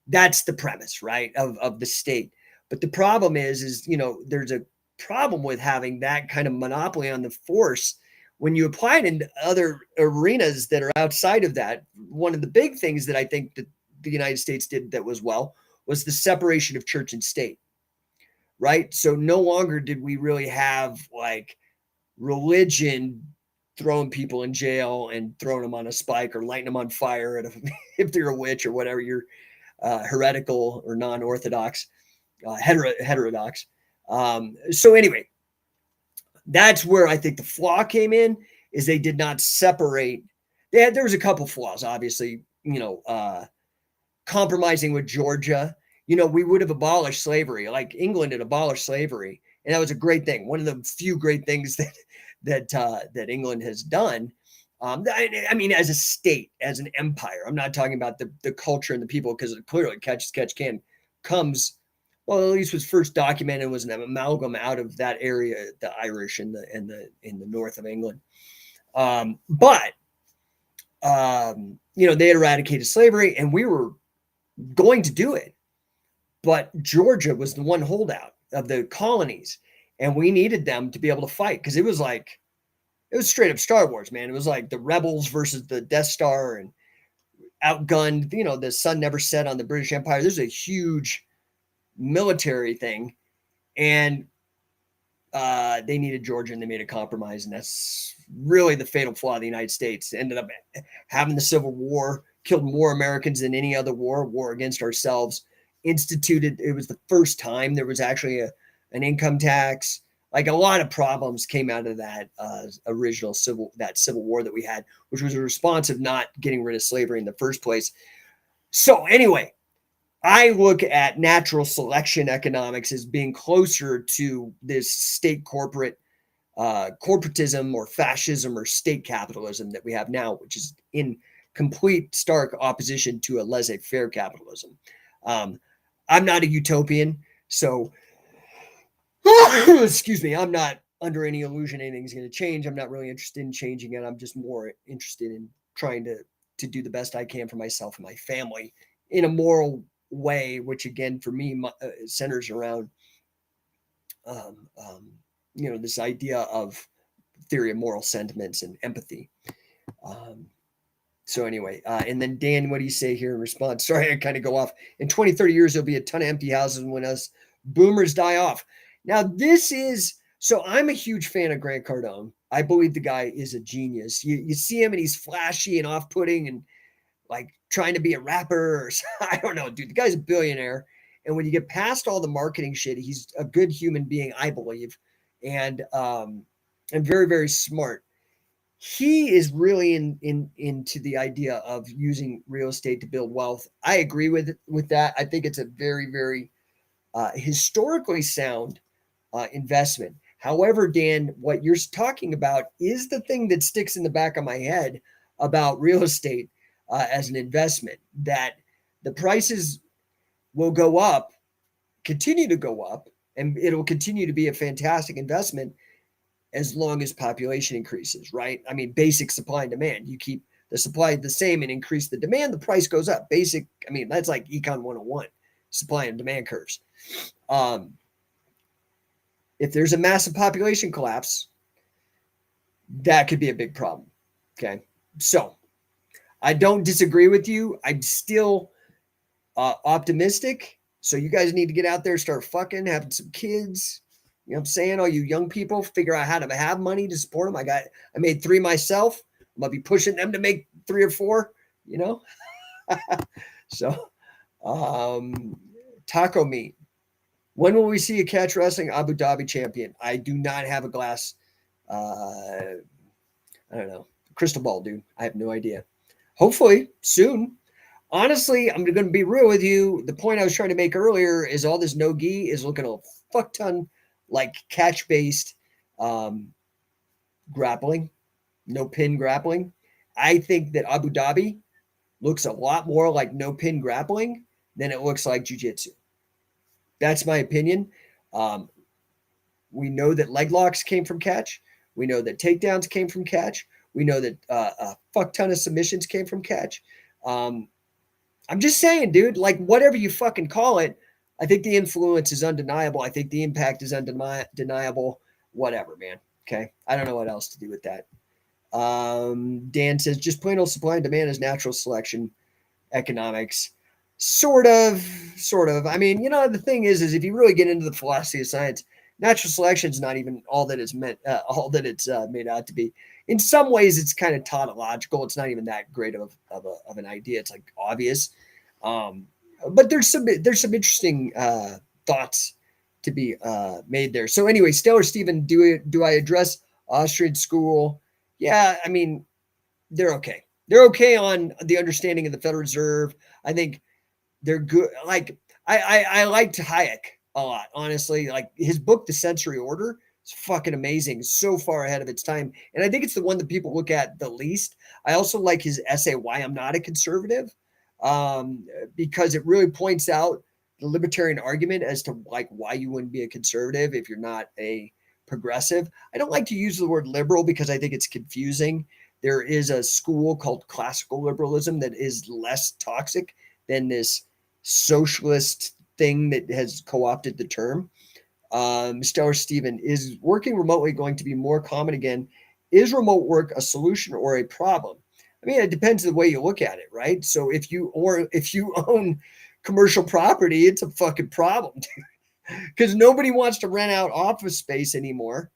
that's the premise, right, of the state. But the problem is, there's a problem with having that kind of monopoly on the force when you apply it into other arenas that are outside of that. One of the big things that I think that the United States did that was was the separation of church and state, right? So no longer did we really have like religion throwing people in jail and throwing them on a spike or lighting them on fire if they're a witch or whatever, you're heretical or non-orthodox, heterodox. So anyway, that's where I think the flaw came in, is they did not separate. There was a couple flaws, obviously, compromising with Georgia. We would have abolished slavery, like England had abolished slavery, and that was a great thing. One of the few great things that England has done. I mean, as a state, as an empire. I'm not talking about the culture and the people, because clearly catch can comes, well, at least was first documented, was an amalgam out of that area, the Irish in the north of England. But they had eradicated slavery, and we were going to do it. But Georgia was the one holdout of the colonies, and we needed them to be able to fight, because it was straight up Star Wars, man. It was like the rebels versus the Death Star, and outgunned. The sun never set on the British Empire. There's a huge military thing, and they needed Georgia, and they made a compromise, and that's really the fatal flaw of the United States. Ended up having the Civil War, killed more Americans than any other war against ourselves. Instituted, it was the first time there was actually an income tax. Like, a lot of problems came out of that original civil war that we had, which was a response of not getting rid of slavery in the first place. So anyway, I look at natural selection economics as being closer to this state corporatism or fascism or state capitalism that we have now, which is in complete stark opposition to a laissez-faire capitalism. I'm not a utopian, so excuse me, I'm not under any illusion anything's going to change. I'm not really interested in changing it. I'm just more interested in trying to do the best I can for myself and my family in a moral way, which again, for me, centers around, this idea of theory of moral sentiments and empathy. So anyway, and then Dan, what do you say here in response? Sorry, I kind of go off. In 20, 30 years, there'll be a ton of empty houses when us boomers die off. Now, so I'm a huge fan of Grant Cardone. I believe the guy is a genius. You see him and he's flashy and off-putting and like trying to be a rapper, or I don't know, dude. The guy's a billionaire. And when you get past all the marketing shit, he's a good human being, I believe, and very, very smart. He is really into the idea of using real estate to build wealth. I agree with that. I think it's a very, very historically sound investment. However, Dan, what you're talking about is the thing that sticks in the back of my head about real estate as an investment, that the prices will go up, continue to go up, and it'll continue to be a fantastic investment as long as population increases, right? I mean, basic supply and demand. You keep the supply the same and increase the demand, the price goes up. That's like Econ 101, supply and demand curves. If there's a massive population collapse, that could be a big problem. Okay. So I don't disagree with you. I'm still optimistic. So you guys need to get out there, start fucking, having some kids. You know what I'm saying? All you young people, figure out how to have money to support them. I made 3 myself. I'm going to be pushing them to make 3 or 4, So, taco meat. When will we see a catch wrestling Abu Dhabi champion? I do not have a glass. I don't know. Crystal ball, dude. I have no idea. Hopefully soon. Honestly, I'm going to be real with you. The point I was trying to make earlier is all this no gi is looking a fuck ton like catch based um, grappling, no pin grappling. I think that Abu Dhabi looks a lot more like no pin grappling than it looks like jujitsu. That's my opinion. Um, we know that leg locks came from catch. We know that takedowns came from catch. We know that a fuck ton of submissions came from catch. Um, I'm just saying, dude, like whatever you fucking call it, I think the influence is undeniable. I think the impact is undeniable. Whatever, man. Okay. I don't know what else to do with that. Dan says just plain old supply and demand is natural selection economics. Sort of, sort of. I mean, the thing is if you really get into the philosophy of science, natural selection is not even all that it's meant, all that it's made out to be. In some ways, it's kind of tautological. It's not even that great of an idea. It's like obvious, but there's some interesting thoughts to be made there. So anyway, Stellar Stephen, do I address Austrian school? Yeah, I mean, they're okay. They're okay on the understanding of the Federal Reserve. I think they're good. Like I liked Hayek a lot, honestly. Like his book, The Sensory Order, is fucking amazing. So far ahead of its time. And I think it's the one that people look at the least. I also like his essay, Why I'm Not a Conservative, because it really points out the libertarian argument as to like why you wouldn't be a conservative if you're not a progressive. I don't like to use the word liberal because I think it's confusing. There is a school called classical liberalism that is less toxic than this socialist thing that has co-opted the term. Stellar Stephen, is working remotely going to be more common again? Is remote work a solution or a problem? I mean, it depends on the way you look at it, right? So if you own commercial property, it's a fucking problem, because nobody wants to rent out office space anymore,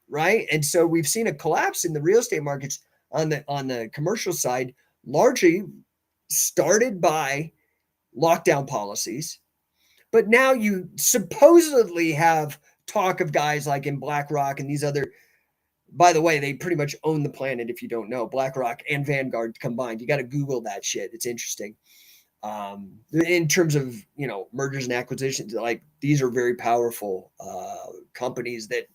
right? And so we've seen a collapse in the real estate markets on the commercial side, largely started by lockdown policies. But now you supposedly have talk of guys like in BlackRock and these other, by the way, they pretty much own the planet if you don't know, BlackRock and Vanguard combined. You got to Google that shit. It's interesting. In terms of, mergers and acquisitions, like these are very powerful companies that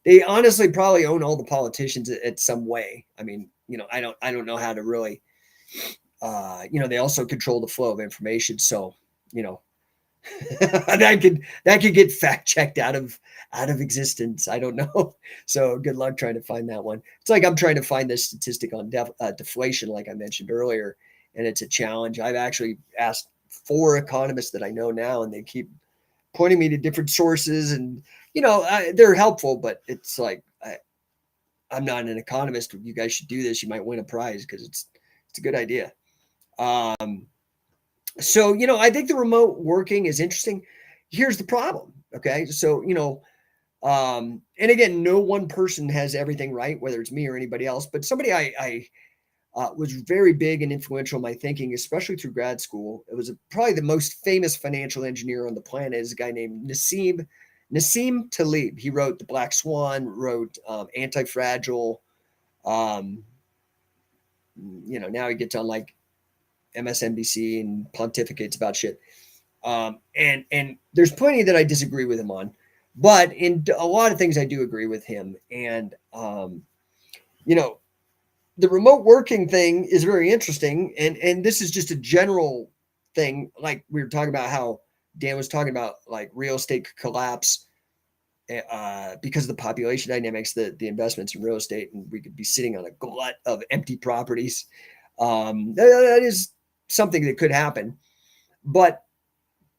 they honestly probably own all the politicians at some way. I mean, I don't know how to really, they also control the flow of information. So, that could get fact checked out of existence. I don't know. So good luck trying to find that one. It's like I'm trying to find this statistic on deflation, like I mentioned earlier, and it's a challenge. I've actually asked 4 economists that I know now, and they keep pointing me to different sources, and they're helpful, but it's like I'm not an economist. You guys should do this. You might win a prize because it's a good idea. So, I think the remote working is interesting. Here's the problem. Okay. So, and again, no one person has everything right, whether it's me or anybody else, but somebody I was very big and influential in my thinking, especially through grad school. It was probably the most famous financial engineer on the planet is a guy named Nassim Taleb. He wrote The Black Swan, wrote Anti-Fragile. Now he gets on like MSNBC and pontificates about shit. And there's plenty that I disagree with him on, but in a lot of things I do agree with him. And the remote working thing is very interesting, and this is just a general thing. Like we were talking about how Dan was talking about, like real estate could collapse because of the population dynamics, the investments in real estate, and we could be sitting on a glut of empty properties. That is something that could happen, but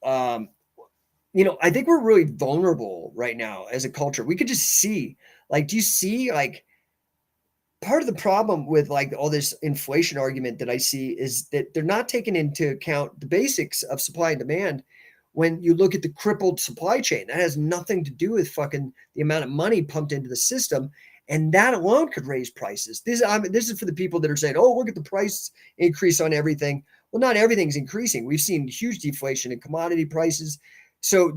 I think we're really vulnerable right now as a culture. We could just see, like, do you see, like, part of the problem with like all this inflation argument that I see is that they're not taking into account the basics of supply and demand. When you look at the crippled supply chain, that has nothing to do with fucking the amount of money pumped into the system. And that alone could raise prices. This is for the people that are saying, oh, look at the price increase on everything. Well, not everything's increasing. We've seen huge deflation in commodity prices. So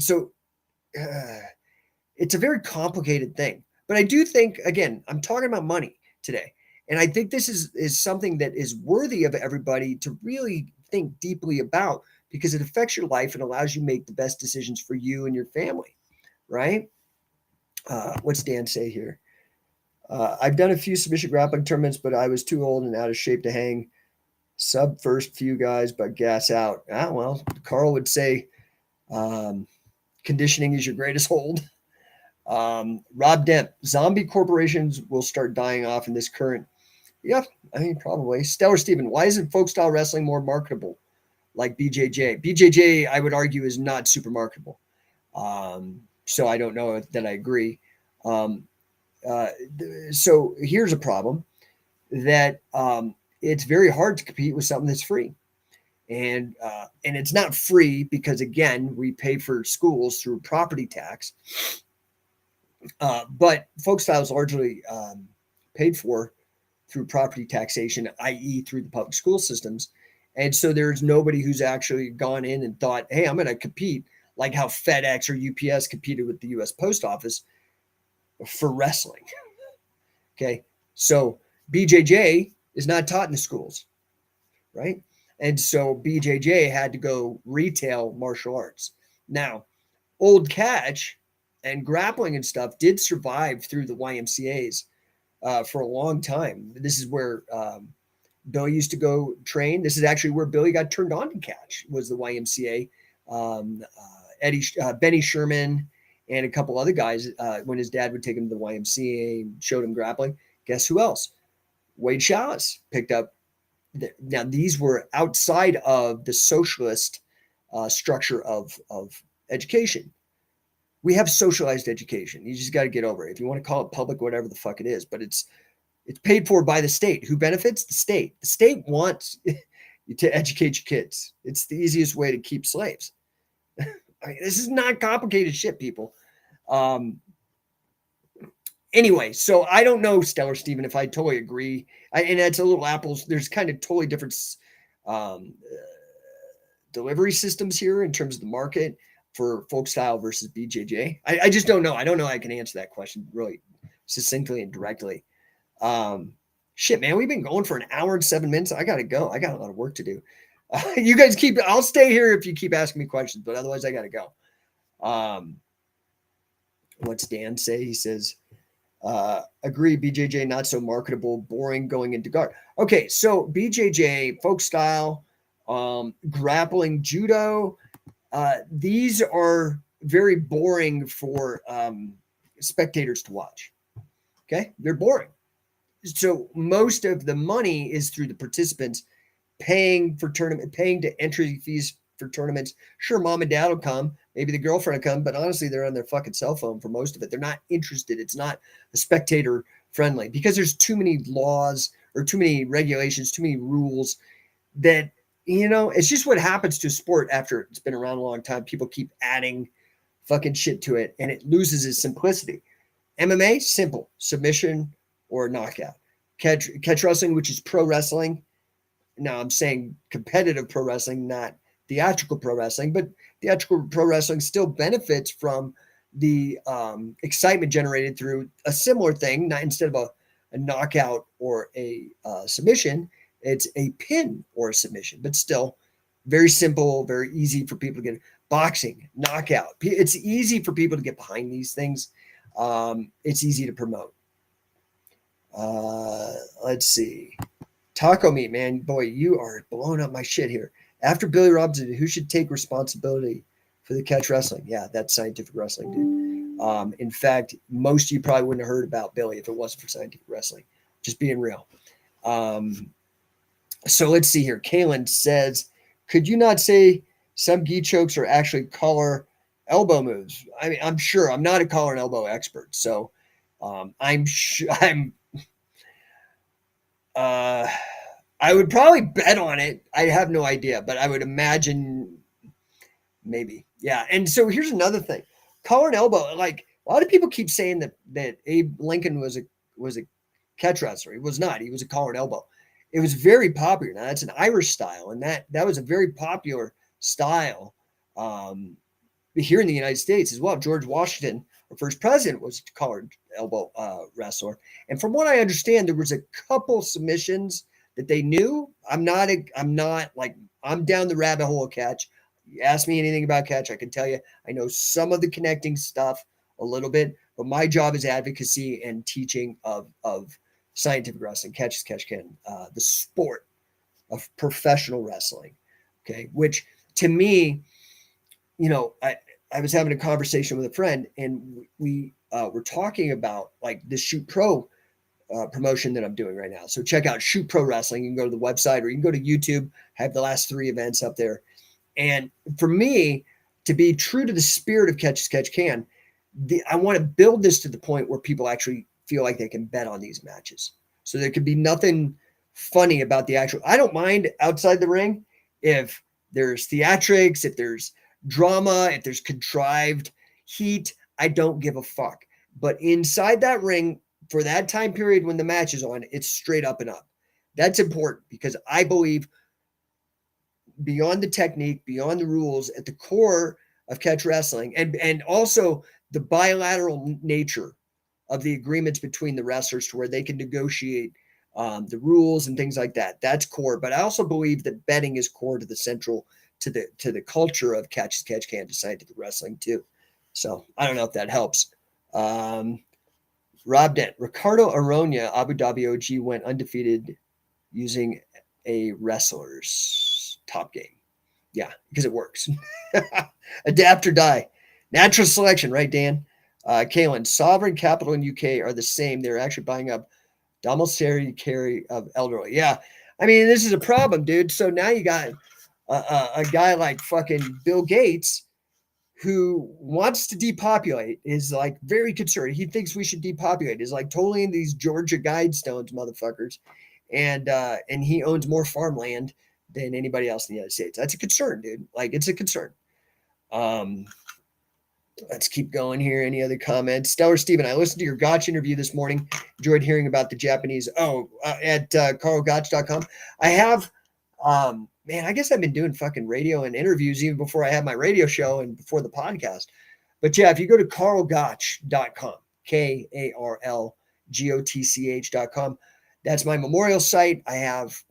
it's a very complicated thing. But I do think, again, I'm talking about money today. And I think this is something that is worthy of everybody to really think deeply about, because it affects your life and allows you to make the best decisions for you and your family, right? What's Dan say here? I've done a few submission grappling tournaments, but I was too old and out of shape to hang. Sub first few guys, but gas out. Well, Carl would say conditioning is your greatest hold. Rob Dent, zombie corporations will start dying off in this current. Yeah, I mean, probably. Stellar Steven, why isn't folk style wrestling more marketable like BJJ? BJJ, I would argue, is not super marketable. So I don't know that I agree. So here's a problem that it's very hard to compete with something that's free. And it's not free because, again, we pay for schools through property tax. But folk style is largely paid for through property taxation, i.e. through the public school systems. And so there's nobody who's actually gone in and thought, hey, I'm going to compete like how FedEx or UPS competed with the U.S. Post Office for wrestling. Okay. So BJJ is not taught in the schools, right? And so BJJ had to go retail martial arts. Now, Old Catch and grappling and stuff did survive through the YMCAs for a long time. This is where Billy used to go train. This is actually where Billy got turned on to catch, was the YMCA. Benny Sherman and a couple other guys, when his dad would take him to the YMCA and showed him grappling. Guess who else? Wade Chalice picked up. Now, these were outside of the socialist structure of education. We have socialized education. You just got to get over it. If you want to call it public, whatever the fuck it is, but it's paid for by the state. Who benefits? The state. The state wants you to educate your kids. It's the easiest way to keep slaves. I mean, this is not complicated shit, people. Anyway, so I don't know, Stellar Steven, if I totally agree. And that's a little apples. There's kind of totally different delivery systems here in terms of the market for folk style versus BJJ. I just don't know. I don't know how I can answer that question really succinctly and directly. Shit, man, we've been going for an hour and 7 minutes. I got to go. I got a lot of work to do. You guys I'll stay here if you keep asking me questions, but otherwise I got to go. What's Dan say? He says, agree, BJJ not so marketable, boring going into guard. Okay, so BJJ, folk style, grappling, judo, these are very boring for spectators to watch. Okay, they're boring. So most of the money is through the participants paying to entry fees for tournaments. Sure, mom and dad will come, maybe the girlfriend will come, but honestly, they're on their fucking cell phone for most of it. They're not interested. It's not a spectator friendly because there's too many laws or too many regulations, too many rules that, it's just what happens to a sport after it's been around a long time. People keep adding fucking shit to it and it loses its simplicity. MMA, simple, submission or knockout. Catch wrestling, which is pro wrestling. Now I'm saying competitive pro wrestling, not theatrical pro wrestling, but theatrical pro wrestling still benefits from the excitement generated through a similar thing, not instead of a knockout or a submission, it's a pin or a submission, but still very simple, very easy for people to get. Boxing, knockout. It's easy for people to get behind these things. It's easy to promote. Let's see. Taco meat, man. Boy, you are blowing up my shit here. After Billy Robinson, who should take responsibility for the catch wrestling? Yeah, that's scientific wrestling, dude. In fact, most of you probably wouldn't have heard about Billy if it wasn't for scientific wrestling. Just being real. So let's see here. Kaylin says, could you not say some gi chokes are actually collar elbow moves? I mean, I'm sure. I'm not a collar and elbow expert, so I'm sure I would probably bet on it. I have no idea, but I would imagine maybe. Yeah. And so here's another thing. Collar and elbow, like a lot of people keep saying that Abe Lincoln was a catch wrestler. He was not. He was a collar and elbow. it was very popular. Now that's an Irish style, and that was a very popular style here in the United States as well. George Washington, our first president, was a collared elbow wrestler, and from what I understand, there was a couple submissions that they knew. I'm not like I'm down the rabbit hole of catch. You ask me anything about catch, I can tell you I know some of the connecting stuff a little bit, but my job is advocacy and teaching of scientific wrestling, catch as catch can, the sport of professional wrestling. Okay, which to me, I was having a conversation with a friend, and we were talking about like the Shoot Pro promotion that I'm doing right now. So check out Shoot Pro Wrestling. You can go to the website or you can go to YouTube. I have the last 3 events up there. And for me, to be true to the spirit of catch as catch can, I want to build this to the point where people actually feel like they can bet on these matches. So there could be nothing funny about the actual. I don't mind outside the ring if there's theatrics, if there's drama, if there's contrived heat. I don't give a fuck. But inside that ring, for that time period when the match is on, it's straight up and up. That's important because I believe beyond the technique, beyond the rules, at the core of catch wrestling, and also the bilateral nature of the agreements between the wrestlers to where they can negotiate the rules and things like that. That's core. But I also believe that betting is core to the central to the culture of catch as catch can, to scientific wrestling too. So I don't know if that helps. Rob Dent, Ricardo Aronia, Abu Dhabi OG, went undefeated using a wrestler's top game. Yeah, because it works. Adapt or die. Natural selection, right, Dan? Kalen, Sovereign Capital and UK are the same. They're actually buying up domiciliary carry of elderly. Yeah, I mean, this is a problem, dude. So now you got a guy like fucking Bill Gates who wants to depopulate, is like very concerned. He thinks we should depopulate. Is like totally in these Georgia Guidestones, motherfuckers, and he owns more farmland than anybody else in the United States. That's a concern, dude. Like, it's a concern. Let's keep going here. Any other comments? Stellar Steven, I listened to your Gotch interview this morning. Enjoyed hearing about the Japanese. At carlgotch.com. I have, man, I guess I've been doing fucking radio and interviews even before I had my radio show and before the podcast. But yeah, if you go to carlgotch.com, KARLGOTCH.com, that's my memorial site. I have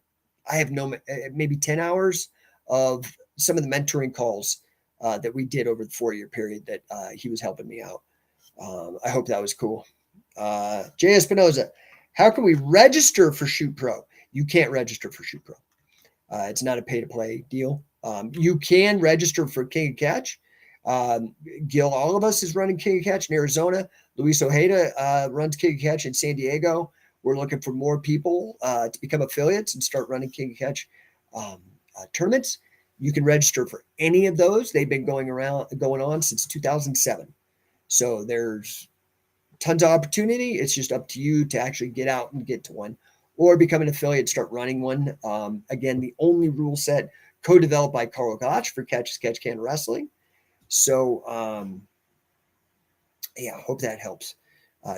maybe 10 hours of some of the mentoring calls that we did over the 4-year period that he was helping me out. I hope that was cool. Jay Espinoza, how can we register for Shoot Pro? You can't register for Shoot Pro. It's not a pay-to-play deal. You can register for King of Catch. Gil Olivas is running King of Catch in Arizona. Luis Ojeda runs King of Catch in San Diego. We're looking for more people to become affiliates and start running King of Catch tournaments. You can register for any of those. They've been going on since 2007. So there's tons of opportunity. It's just up to you to actually get out and get to one, or become an affiliate, start running one. Again, the only rule set co-developed by Carl Gotch for Catch as Catch Can Wrestling. So, yeah, I hope that helps.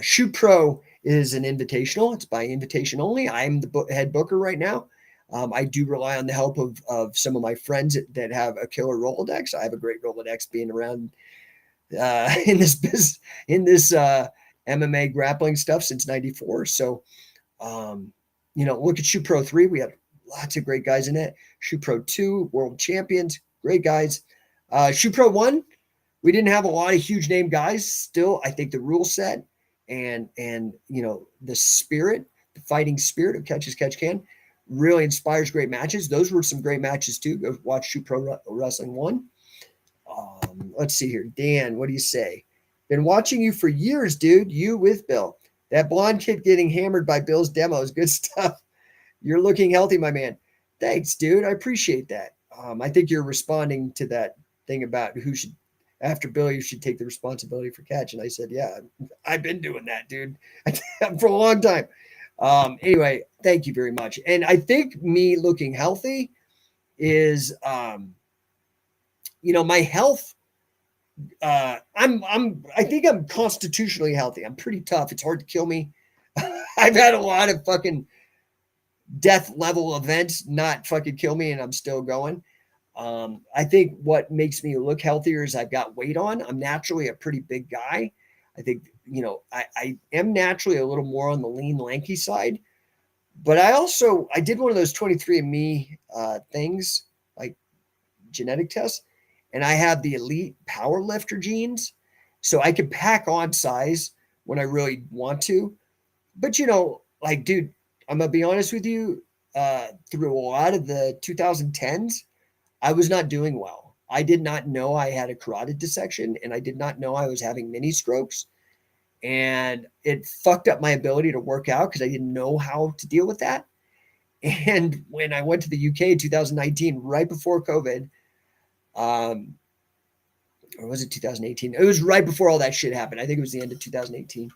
Shoot Pro is an invitational. It's by invitation only. I'm the head booker right now. I do rely on the help of some of my friends that have a killer Rolodex. I have a great Rolodex being around in this business, in this MMA grappling stuff since '94. So, look at Shoot Pro 3. We have lots of great guys in it. Shoot Pro 2, world champions, great guys. Shoot Pro 1, we didn't have a lot of huge name guys. Still, I think the rule set and the spirit, the fighting spirit of Catch as Catch Can really inspires great matches. Those were some great matches too. Go watch Shoot Pro Wrestling 1. Let's see here. Dan, what do you say? Been watching you for years, dude. You with Bill. That blonde kid getting hammered by Bill's demos. Good stuff. You're looking healthy, my man. Thanks, dude. I appreciate that. I think you're responding to that thing about who should, after Bill, you should take the responsibility for catch. And I said, yeah, I've been doing that, dude, for a long time. Anyway, thank you very much. And I think me looking healthy is, my health. I think I'm constitutionally healthy. I'm pretty tough. It's hard to kill me. I've had a lot of fucking death level events not fucking kill me and I'm still going. I think what makes me look healthier is I've got weight on. I'm naturally a pretty big guy. I think, I am naturally a little more on the lean, lanky side. But I did one of those 23andMe things, like genetic tests, and I have the elite power lifter genes. So I can pack on size when I really want to. But, like, dude, I'm going to be honest with you. Through a lot of the 2010s, I was not doing well. I did not know I had a carotid dissection, and I did not know I was having mini strokes. And it fucked up my ability to work out because I didn't know how to deal with that. And when I went to the UK in 2019, right before COVID, or was it 2018? It was right before all that shit happened. I think it was the end of 2018.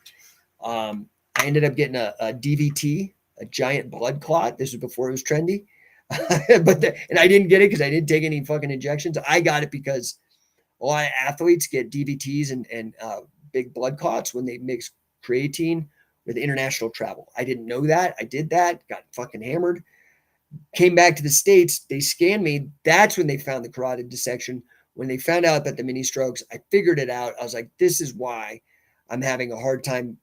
I ended up getting a DVT, a giant blood clot. This was before it was trendy. And I didn't get it because I didn't take any fucking injections. I got it because a lot of athletes get DVTs and big blood clots when they mix creatine with international travel. I didn't know that. I did that, got fucking hammered. Came back to the States, they scanned me. That's when they found the carotid dissection. When they found out that the mini strokes, I figured it out. I was like, this is why I'm having a hard time.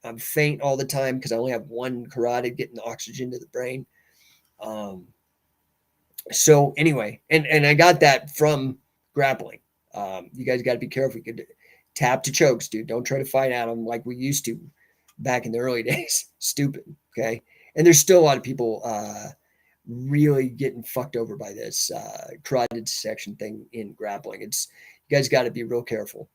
I'm faint all the time because I only have one carotid getting the oxygen to the brain. So anyway, and I got that from grappling. You guys got to be careful. You could tap to chokes, dude. Don't try to fight at them like we used to back in the early days. Stupid. Okay. And there's still a lot of people really getting fucked over by this carotid dissection thing in grappling. You guys got to be real careful.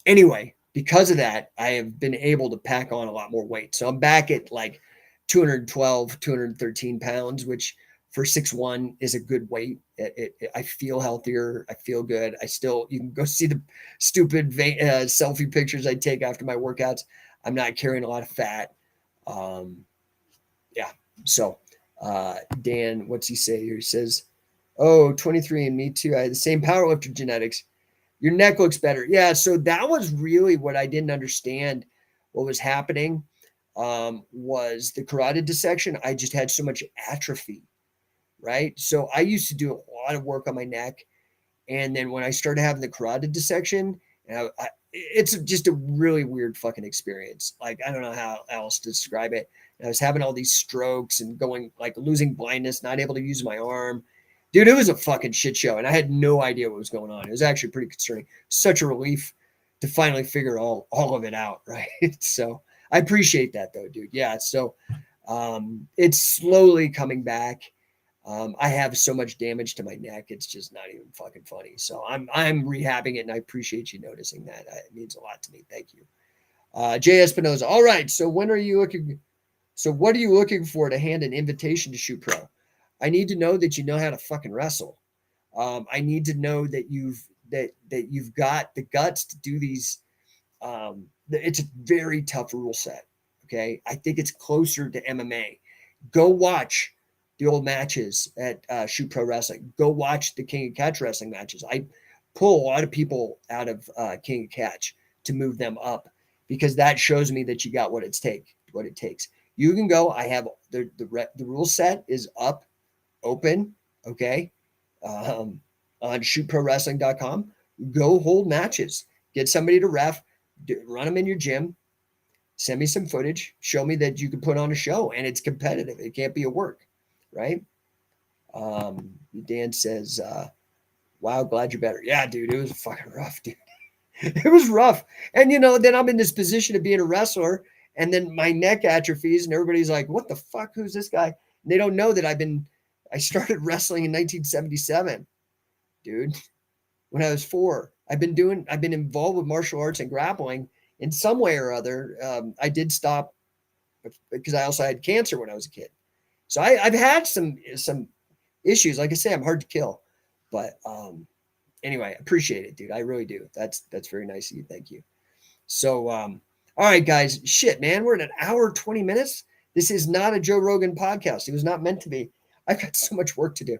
Anyway, because of that, I have been able to pack on a lot more weight. So I'm back at like 212, 213 pounds, which for 6'1" is a good weight. I feel healthier. I feel good. You can go see the stupid selfie pictures I take after my workouts. I'm not carrying a lot of fat. Yeah. So, Dan, what's he say here? He says, oh, 23 and me too. I had the same powerlifter genetics. Your neck looks better. Yeah. So that was really what I didn't understand what was happening. Was the carotid dissection. I just had so much atrophy, right? So I used to do a lot of work on my neck. And then when I started having the carotid dissection, it's just a really weird fucking experience. Like, I don't know how else to describe it. And I was having all these strokes and going, like, losing blindness, not able to use my arm. Dude, it was a fucking shit show. And I had no idea what was going on. It was actually pretty concerning. Such a relief to finally figure all of it out, right? So I appreciate that, though, dude. Yeah. So it's slowly coming back. I have so much damage to my neck. It's just not even fucking funny. So I'm rehabbing it, and I appreciate you noticing that. It means a lot to me. Thank you. Jay Espinoza. All right. So what are you looking for to hand an invitation to Shoot Pro? I need to know that you know how to fucking wrestle. I need to know that you've got the guts to do these. It's a very tough rule set. Okay. I think it's closer to MMA. Go watch the old matches at Shoot Pro Wrestling. Go watch the King of Catch wrestling matches. I pull a lot of people out of King of Catch to move them up because that shows me that you got what it takes. You can go. I have the rule set is up, open, okay, on shootprowrestling.com. Go hold matches. Get somebody to ref. Run them in your gym. Send me some footage. Show me that you can put on a show and it's competitive. It can't be a work. Right? Dan says, wow, glad you're better. Yeah, dude, it was fucking rough, dude. It was rough. And, then I'm in this position of being a wrestler, and then my neck atrophies, and everybody's like, what the fuck? Who's this guy? And they don't know that I started wrestling in 1977, dude, when I was 4. I've been involved with martial arts and grappling in some way or other. I did stop because I also had cancer when I was a kid. So I've had some issues. Like I say, I'm hard to kill, but anyway, appreciate it, dude. I really do. That's very nice of you. Thank you. So all right, guys. Shit, man, we're at an hour 20 minutes. This is not a Joe Rogan podcast. It was not meant to be. I've got so much work to do.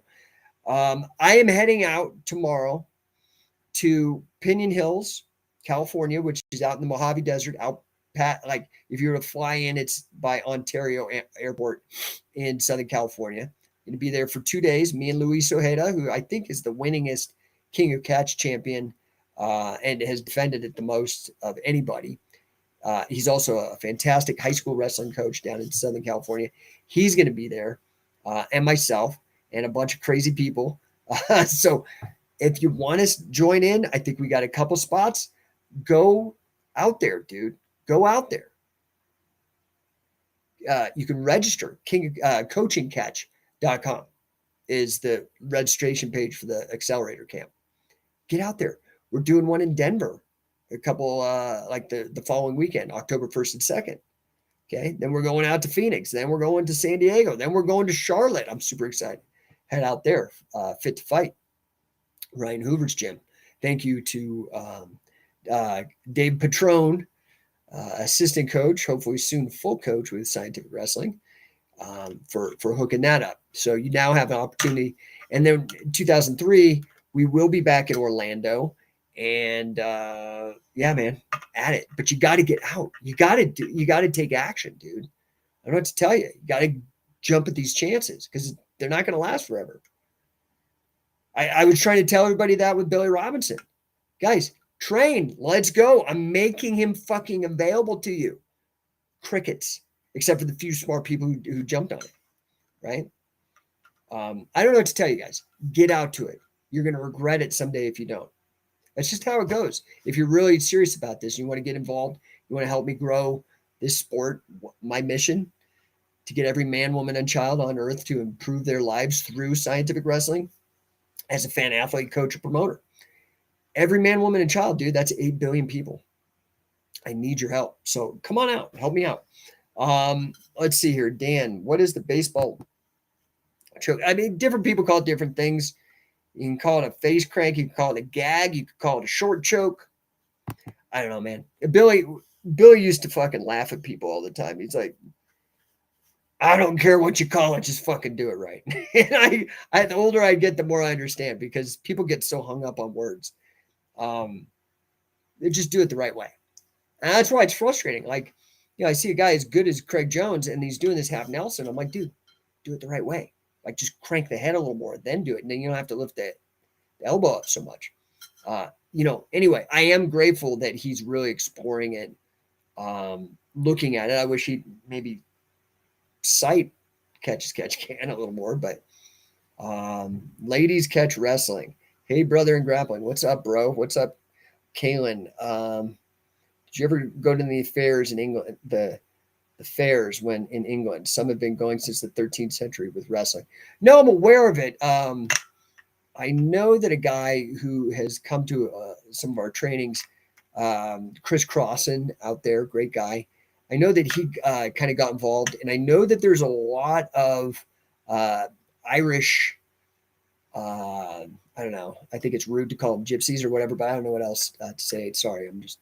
I am heading out tomorrow to Pinion Hills, California, which is out in the Mojave Desert, out like if you were to fly in, it's by Ontario Airport in Southern California. Going to be there for 2 days. Me and Luis Ojeda, who I think is the winningest King of Catch champion and has defended it the most of anybody. He's also a fantastic high school wrestling coach down in Southern California. He's going to be there, and myself and a bunch of crazy people. So if you want to join in, I think we got a couple spots. Go out there, dude. Go out there. You can register. coachingcatch.com is the registration page for the accelerator camp. Get out there. We're doing one in Denver a couple like the following weekend, October 1st and 2nd. Okay. Then we're going out to Phoenix. Then we're going to San Diego. Then we're going to Charlotte. I'm super excited. Head out there, Fit to Fight, Ryan Hoover's gym. Thank you to Dave Patrone, assistant coach, hopefully soon full coach with Scientific Wrestling, for hooking that up. So you now have an opportunity. And then 2003, we will be back in Orlando. And yeah, man, at it. But you got to get out. You got to take action, dude. I don't know what to tell you. You got to jump at these chances because they're not going to last forever. I was trying to tell everybody that with Billy Robinson. Guys, train. Let's go. I'm making him fucking available to you. Crickets, except for the few smart people who jumped on it, right? I don't know what to tell you guys. Get out to it. You're going to regret it someday if you don't. That's just how it goes. If you're really serious about this, you want to get involved, you want to help me grow this sport, my mission to get every man, woman, and child on earth to improve their lives through scientific wrestling as a fan, athlete, coach, or promoter. Every man, woman, and child, dude, that's 8 billion people. I need your help. So come on out. Help me out. Let's see here. Dan, what is the baseball choke? I mean, different people call it different things. You can call it a face crank. You can call it a gag. You could call it a short choke. I don't know, man. Billy used to fucking laugh at people all the time. He's like, I don't care what you call it, just fucking do it right. And I the older I get, the more I understand because people get so hung up on words. They just do it the right way. And that's why it's frustrating. Like, you know, I see a guy as good as Craig Jones and he's doing this half Nelson. I'm like, dude, do it the right way. Like, just crank the head a little more, then do it. And then you don't have to lift the elbow up so much. You know, anyway, I am grateful that he's really exploring it, looking at it. I wish he'd maybe cite catch can a little more, but ladies catch wrestling. Hey, brother in grappling. What's up, bro? What's up, Kalen? Did you ever go to the fairs in England? The fairs when in England, some have been going since the 13th century with wrestling. No, I'm aware of it. I know that a guy who has come to some of our trainings, Chris Crossan out there, great guy. I know that he kind of got involved, and I know that there's a lot of Irish, I don't know, I think it's rude to call them gypsies or whatever, but I don't know what else to say. Sorry, I'm just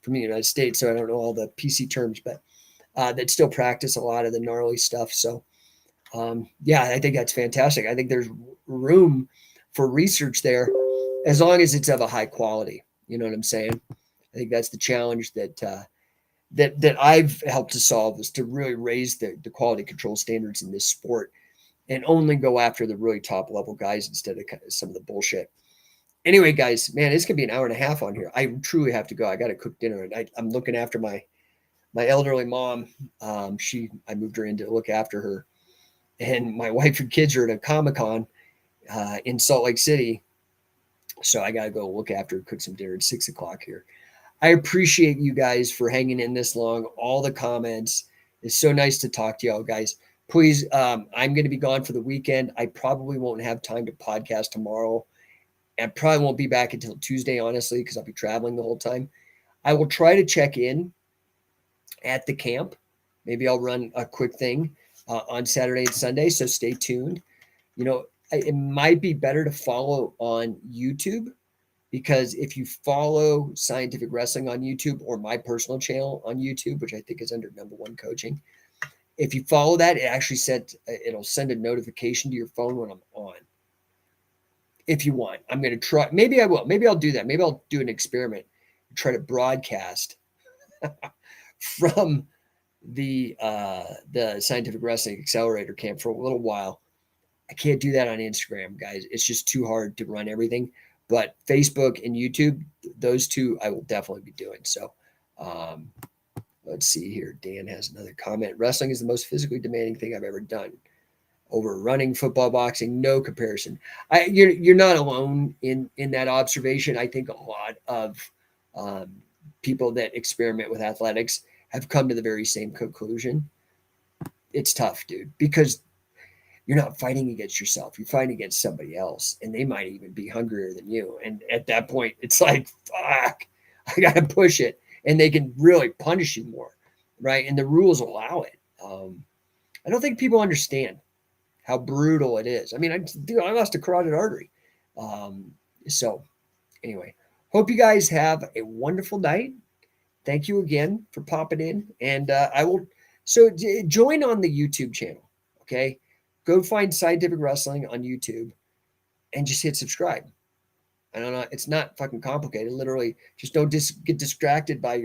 from the United States, so I don't know all the PC terms, but that still practice a lot of the gnarly stuff. So, yeah, I think that's fantastic. I think there's room for research there as long as it's of a high quality. You know what I'm saying? I think that's the challenge that I've helped to solve is to really raise the quality control standards in this sport and only go after the really top level guys instead of some of the bullshit. Anyway, guys, man, it's going to be an hour and a half on here. I truly have to go. I got to cook dinner and I'm looking after my elderly mom. I moved her in to look after her, and my wife and kids are at a Comic-Con in Salt Lake City. So I got to go look after her, cook some dinner at 6:00 here. I appreciate you guys for hanging in this long, all the comments. It's so nice to talk to y'all, guys. Please, I'm going to be gone for the weekend. I probably won't have time to podcast tomorrow. I probably won't be back until Tuesday, honestly, because I'll be traveling the whole time. I will try to check in at the camp. Maybe I'll run a quick thing on Saturday and Sunday, so stay tuned. You know, it might be better to follow on YouTube, because if you follow Scientific Wrestling on YouTube or my personal channel on YouTube, which I think is under No1 Coaching, if you follow that, it'll send a notification to your phone when I'm on. If you want, I'm going to try. Maybe I will. Maybe I'll do that. Maybe I'll do an experiment and try to broadcast from the Scientific Wrestling Accelerator Camp for a little while. I can't do that on Instagram, guys. It's just too hard to run everything. But Facebook and YouTube, those two I will definitely be doing. So let's see here. Dan has another comment. Wrestling is the most physically demanding thing I've ever done. Over running, football, boxing, no comparison. You're not alone in that observation. I think a lot of um, people that experiment with athletics have come to the very same conclusion. It's tough, dude, because you're not fighting against yourself. You're fighting against somebody else, and they might even be hungrier than you. And at that point, it's like, fuck, I got to push it, and they can really punish you more, right? And the rules allow it. I don't think people understand how brutal it is. I mean, I lost a carotid artery. So anyway, hope you guys have a wonderful night. Thank you again for popping in. And I will, join on the YouTube channel. Okay. Go find Scientific Wrestling on YouTube and just hit subscribe. I don't know. It's not fucking complicated. Literally, just don't get distracted by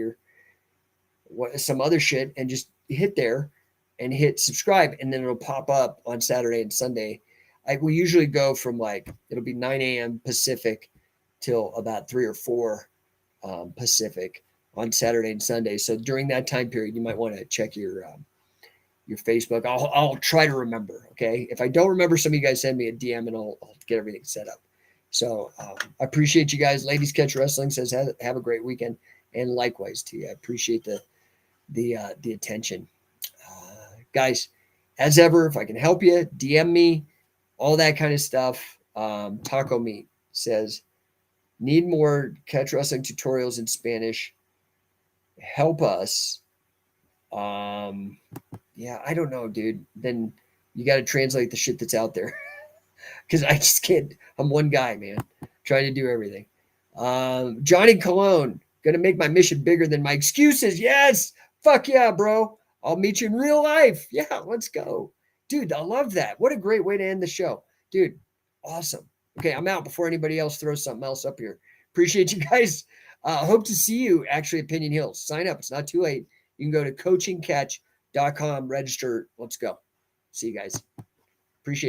some other shit and just hit there and hit subscribe, and then it'll pop up on Saturday and Sunday. We usually go from it'll be 9 a.m. Pacific till about 3 or 4 Pacific on Saturday and Sunday. So during that time period, you might want to check your Facebook. I'll try to remember. Okay, if I don't remember, some of you guys send me a DM and I'll get everything set up. So I appreciate you guys. Ladies Catch Wrestling says have a great weekend, and likewise to you. I appreciate the attention. Guys, as ever, if I can help you, DM me, all that kind of stuff. Taco Meat says, need more catch wrestling tutorials in Spanish. Help us. Yeah, I don't know, dude. Then you got to translate the shit that's out there because I just can't. I'm one guy, man, trying to do everything. Johnny Cologne, gonna make my mission bigger than my excuses. Yes, fuck yeah, bro. I'll meet you in real life. Yeah, let's go. Dude, I love that. What a great way to end the show. Dude, awesome. Okay, I'm out before anybody else throws something else up here. Appreciate you guys. Hope to see you actually at Pinion Hills. Sign up. It's not too late. You can go to coachingcatch.com, register. Let's go. See you guys. Appreciate it.